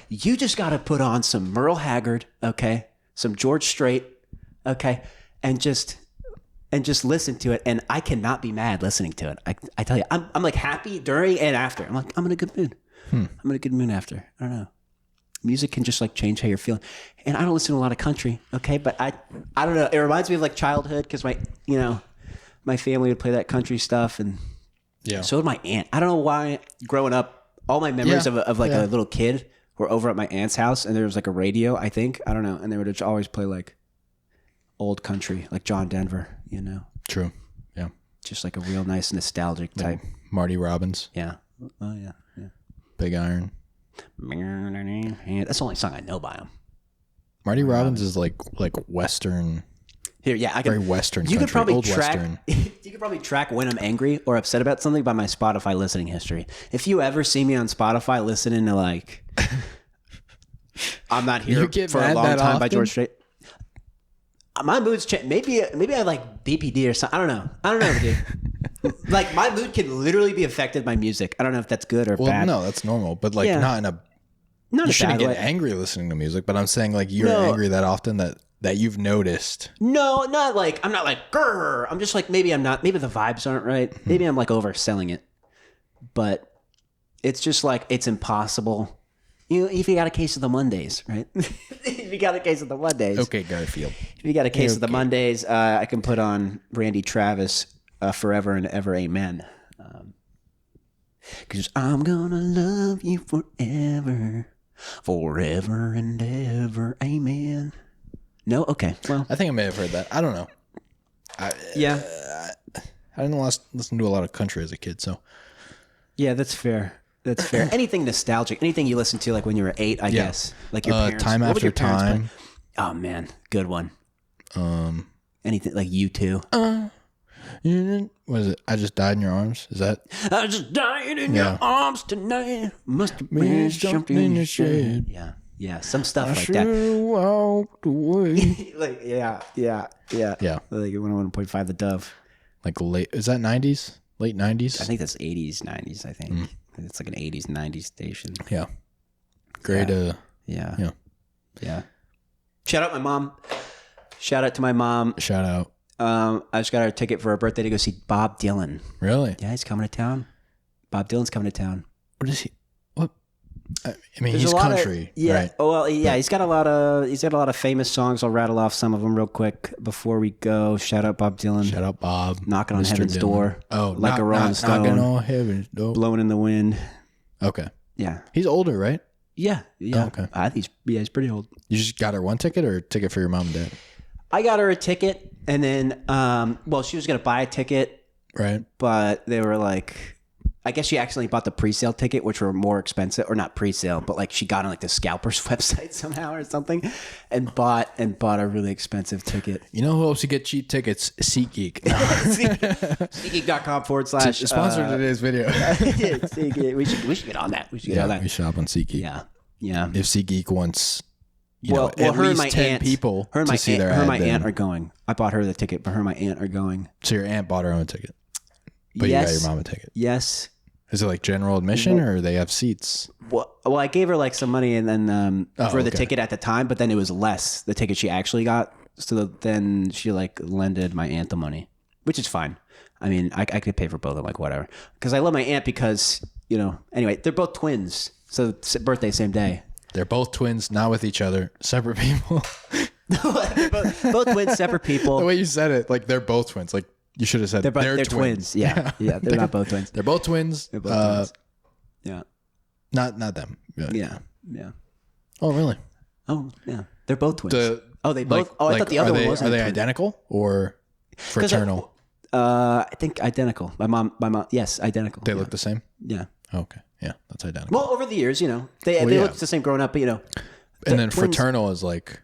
You just got to put on some Merle Haggard, okay, some George Strait, okay, and just listen to it, and I cannot be mad listening to it. I tell you, I'm like happy during and after. I'm like, I'm in a good mood. I'm in a good mood after. I don't know. Music can just like change how you're feeling. And I don't listen to a lot of country, okay? But I don't know. It reminds me of like childhood because my family would play that country stuff, and so would my aunt. I don't know why. Growing up, all my memories of a little kid were over at my aunt's house, and there was like a radio. I think I don't know, and they would just always play like old country, like John Denver. True. Yeah. Just like a real nice nostalgic type. Marty Robbins. Yeah. Oh yeah. Big Iron. That's the only song I know by him. Marty Robbins is like Western. Here, yeah, very Western. You country, could probably old track. Western. You could probably track when I'm angry or upset about something by my Spotify listening history. If you ever see me on Spotify listening to like, I'm not here for a long time by George Strait. My mood's change. Maybe I like BPD or something. I don't know, dude. Like my mood can literally be affected by music. I don't know if that's good or bad. No, that's normal. But like not in a. Not you shouldn't get angry listening to music. But I'm saying like you're angry that often that you've noticed. No, not like I'm not like grr. I'm just like maybe I'm not. Maybe the vibes aren't right. Maybe I'm like overselling it. But it's just like it's impossible. If you got a case of the Mondays, right? If you got a case of the Mondays. Okay, Garfield. If you got a case of the Mondays, I can put on Randy Travis, Forever and Ever Amen. 'Cause I'm gonna love you forever, forever and ever. Amen. No? Okay. Well, I think I may have heard that. I don't know. yeah. I didn't listen to a lot of country as a kid, so. Yeah, that's fair. That's fair. Anything nostalgic, anything you listened to like when you were 8, I guess. Like your parents. Time What would After your parents Time. play? Oh man, good one. Anything like U2. What is it? I Just Died in Your Arms? Is that? I just died in your arms tonight. Must have been something in your shed. Yeah. Yeah, some stuff like that. Walked away. Like yeah. Like 101.5 The Dove. Like is that 90s? Late 90s? I think that's 80s, 90s, I think. It's like an 80s, 90s station. Yeah. Great. Yeah. Shout out my mom. Shout out to my mom. Shout out. I just got her a ticket for her birthday to go see Bob Dylan. Really? Yeah, he's coming to town. Bob Dylan's coming to town. What is he? What? I mean, he's country, right? Oh well, yeah. He's got a lot of famous songs. I'll rattle off some of them real quick before we go. Shout out Bob Dylan. Shout out Bob. Knocking on Heaven's Door. Oh, like a Rolling Stone. Knocking on Heaven's Door. Blowing in the Wind. Okay. Yeah. He's older, right? Yeah. Oh, okay. I think he's pretty old. You just got her one ticket or a ticket for your mom and dad? I got her a ticket, and then, she was going to buy a ticket. Right. But they were like, I guess she accidentally bought the pre-sale ticket, which were more expensive, or not pre-sale, but like she got on like the scalpers website somehow or something, and bought a really expensive ticket. You know who helps you get cheap tickets? SeatGeek. SeatGeek.com / Sponsor today's video. SeatGeek. We should get on that. We should get on that. We shop on SeatGeek. Yeah. If SeatGeek wants, at her least and my 10 aunt, people her and to my see aunt, their her ad, and my then- aunt are going. I bought her the ticket, but her and my aunt are going. So your aunt bought her own ticket, but Yes. you got your mom a ticket. Yes. Is it like general admission or they have seats? Well, I gave her like some money and then for the okay. ticket at the time, but then it was less the ticket she actually got. So then she like lended my aunt the money, which is fine. I mean, I could pay for both of them, like whatever. Because I love my aunt because, anyway, they're both twins. So birthday, same day. They're both twins, not with each other, separate people. both twins, separate people. The way you said it, like they're both twins. Like you should have said they're twins. Yeah. They're not both twins. They're both twins. They're both twins. Yeah. Not them. Yeah. Oh, really? Oh, yeah. They're both twins. They both. Like, I thought the other one wasn't. Are they identical or fraternal? I think identical. My mom. Yes, identical. They look the same. Yeah. Okay. Yeah, that's identical. Well, over the years, they looked the same growing up, but and then twins, fraternal is like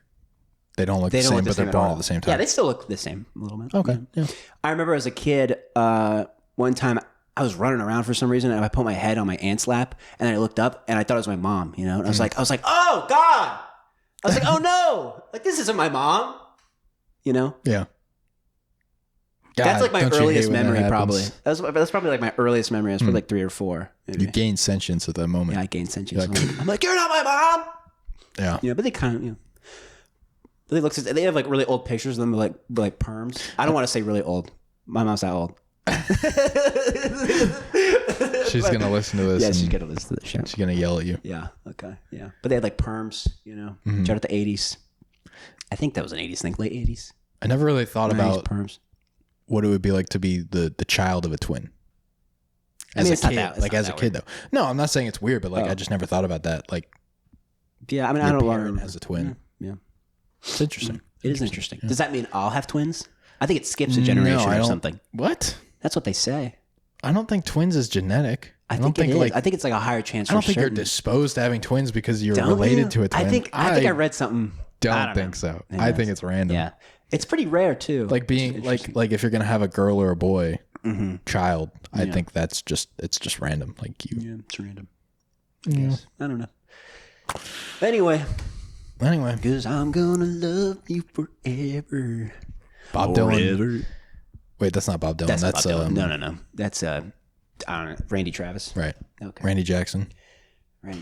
they don't look the same, but they're born at the same time. Yeah, they still look the same a little bit. Okay. Yeah. I remember as a kid, one time I was running around for some reason, and I put my head on my aunt's lap, and I looked up, and I thought it was my mom. And I was like, oh God! I was like, oh no! Like this isn't my mom. Yeah. That's like my don't you hate earliest when that memory, probably. happens? That's probably like my earliest memory. I was probably like 3 or 4. Maybe. You gain sentience at that moment. Yeah, I gained sentience. I'm like, you're not my mom. Yeah. But they kind of, they have like really old pictures of them with like perms. I don't want to say really old. My mom's that old. She's going to listen to this. Yeah, she's going to listen to the show. She's going to yell at you. Yeah. Okay. Yeah. But they had like perms, Shout out the 80s. I think that was an 80s thing. Late 80s. I never really thought about perms. What it would be like to be the child of a twin. As a kid, as a kid though. No, I'm not saying it's weird, but I just never thought about that. Like, yeah, I mean, I don't learn as a twin. Yeah, it's interesting. It is interesting. Yeah. Does that mean I'll have twins? I think it skips a generation or something. What? That's what they say. I don't think twins is genetic. I think it is. I think it's like a higher chance. I don't think you're disposed to having twins because you're related to a twin. I think I read something. Don't think so. I think it's random. Yeah. It's pretty rare too. Like being like if you're gonna have a girl or a boy child, I think it's just random. Like you. Yeah, it's random. Yeah. I don't know. Anyway, because I'm gonna love you forever. Bob Dylan. Wait, that's not Bob Dylan. That's Bob Dylan. No. That's I don't know. Randy Travis. Right. Okay. Randy Jackson. Michael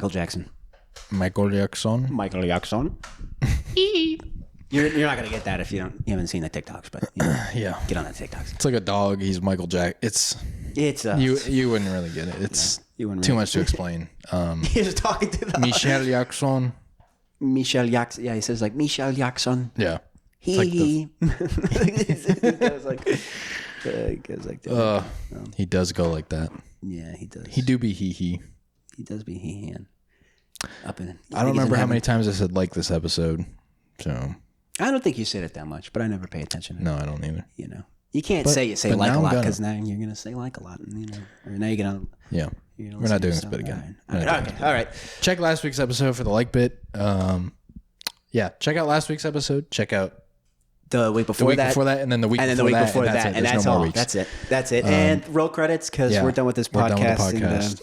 Jackson. You're not gonna get that if you haven't seen the TikToks, but yeah, get on that TikToks. It's like a dog. He's Michael Jack. It's you wouldn't really get it. It's too much to explain. He's talking to the Michel Jackson. Yeah, he says like Michel Jackson. Yeah. He. It goes like that. He does go like that. Yeah, he does. He do be he. He does be he. Up in. I don't remember how many times I said like this episode. So I don't think you said it that much, but I never pay attention. No, I don't either. You know, you can't say you say like a lot because now you're gonna say like a lot, or now you're gonna. Yeah. We're not doing this bit again. All right. Check last week's episode for the like bit. Yeah, check out last week's episode. Check out the week before that, and then the week before that, and that's all. That's it. And roll credits because we're done with this podcast.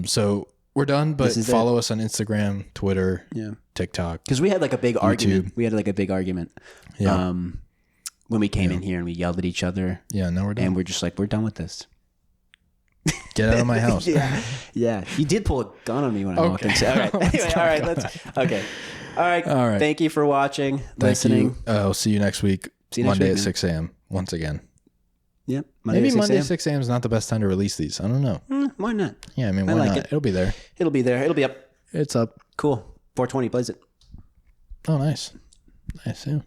So we're done, but follow us on Instagram, Twitter, TikTok. Because we had like a big argument. Yeah. When we came in here and we yelled at each other. Yeah, now we're done. And we're just like, we're done with this. Get out of my house. Yeah. You did pull a gun on me when I walked in. All right. Anyway, all right. Okay. All right. Thank you for watching, listening. I'll see you next week. Monday at 6 a.m. once again. Yep. Maybe Monday at 6 a.m. is not the best time to release these. I don't know. Why not? Yeah, I mean, why not? It'll be there. It'll be there. It'll be up. It's up. Cool. 420 plays it. Oh, nice. Nice, yeah.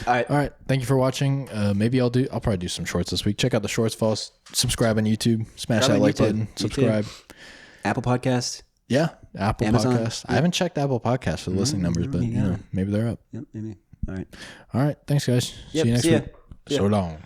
All right. Thank you for watching. I'll probably do some shorts this week. Check out the shorts, folks. Subscribe on YouTube. Smash that like button. Subscribe. Apple Podcast. Yeah, Apple Amazon. Podcast. I haven't checked Apple Podcasts for the listening numbers, but maybe they're up. Yep, maybe. All right. All right. Thanks, guys. See you next week. So long.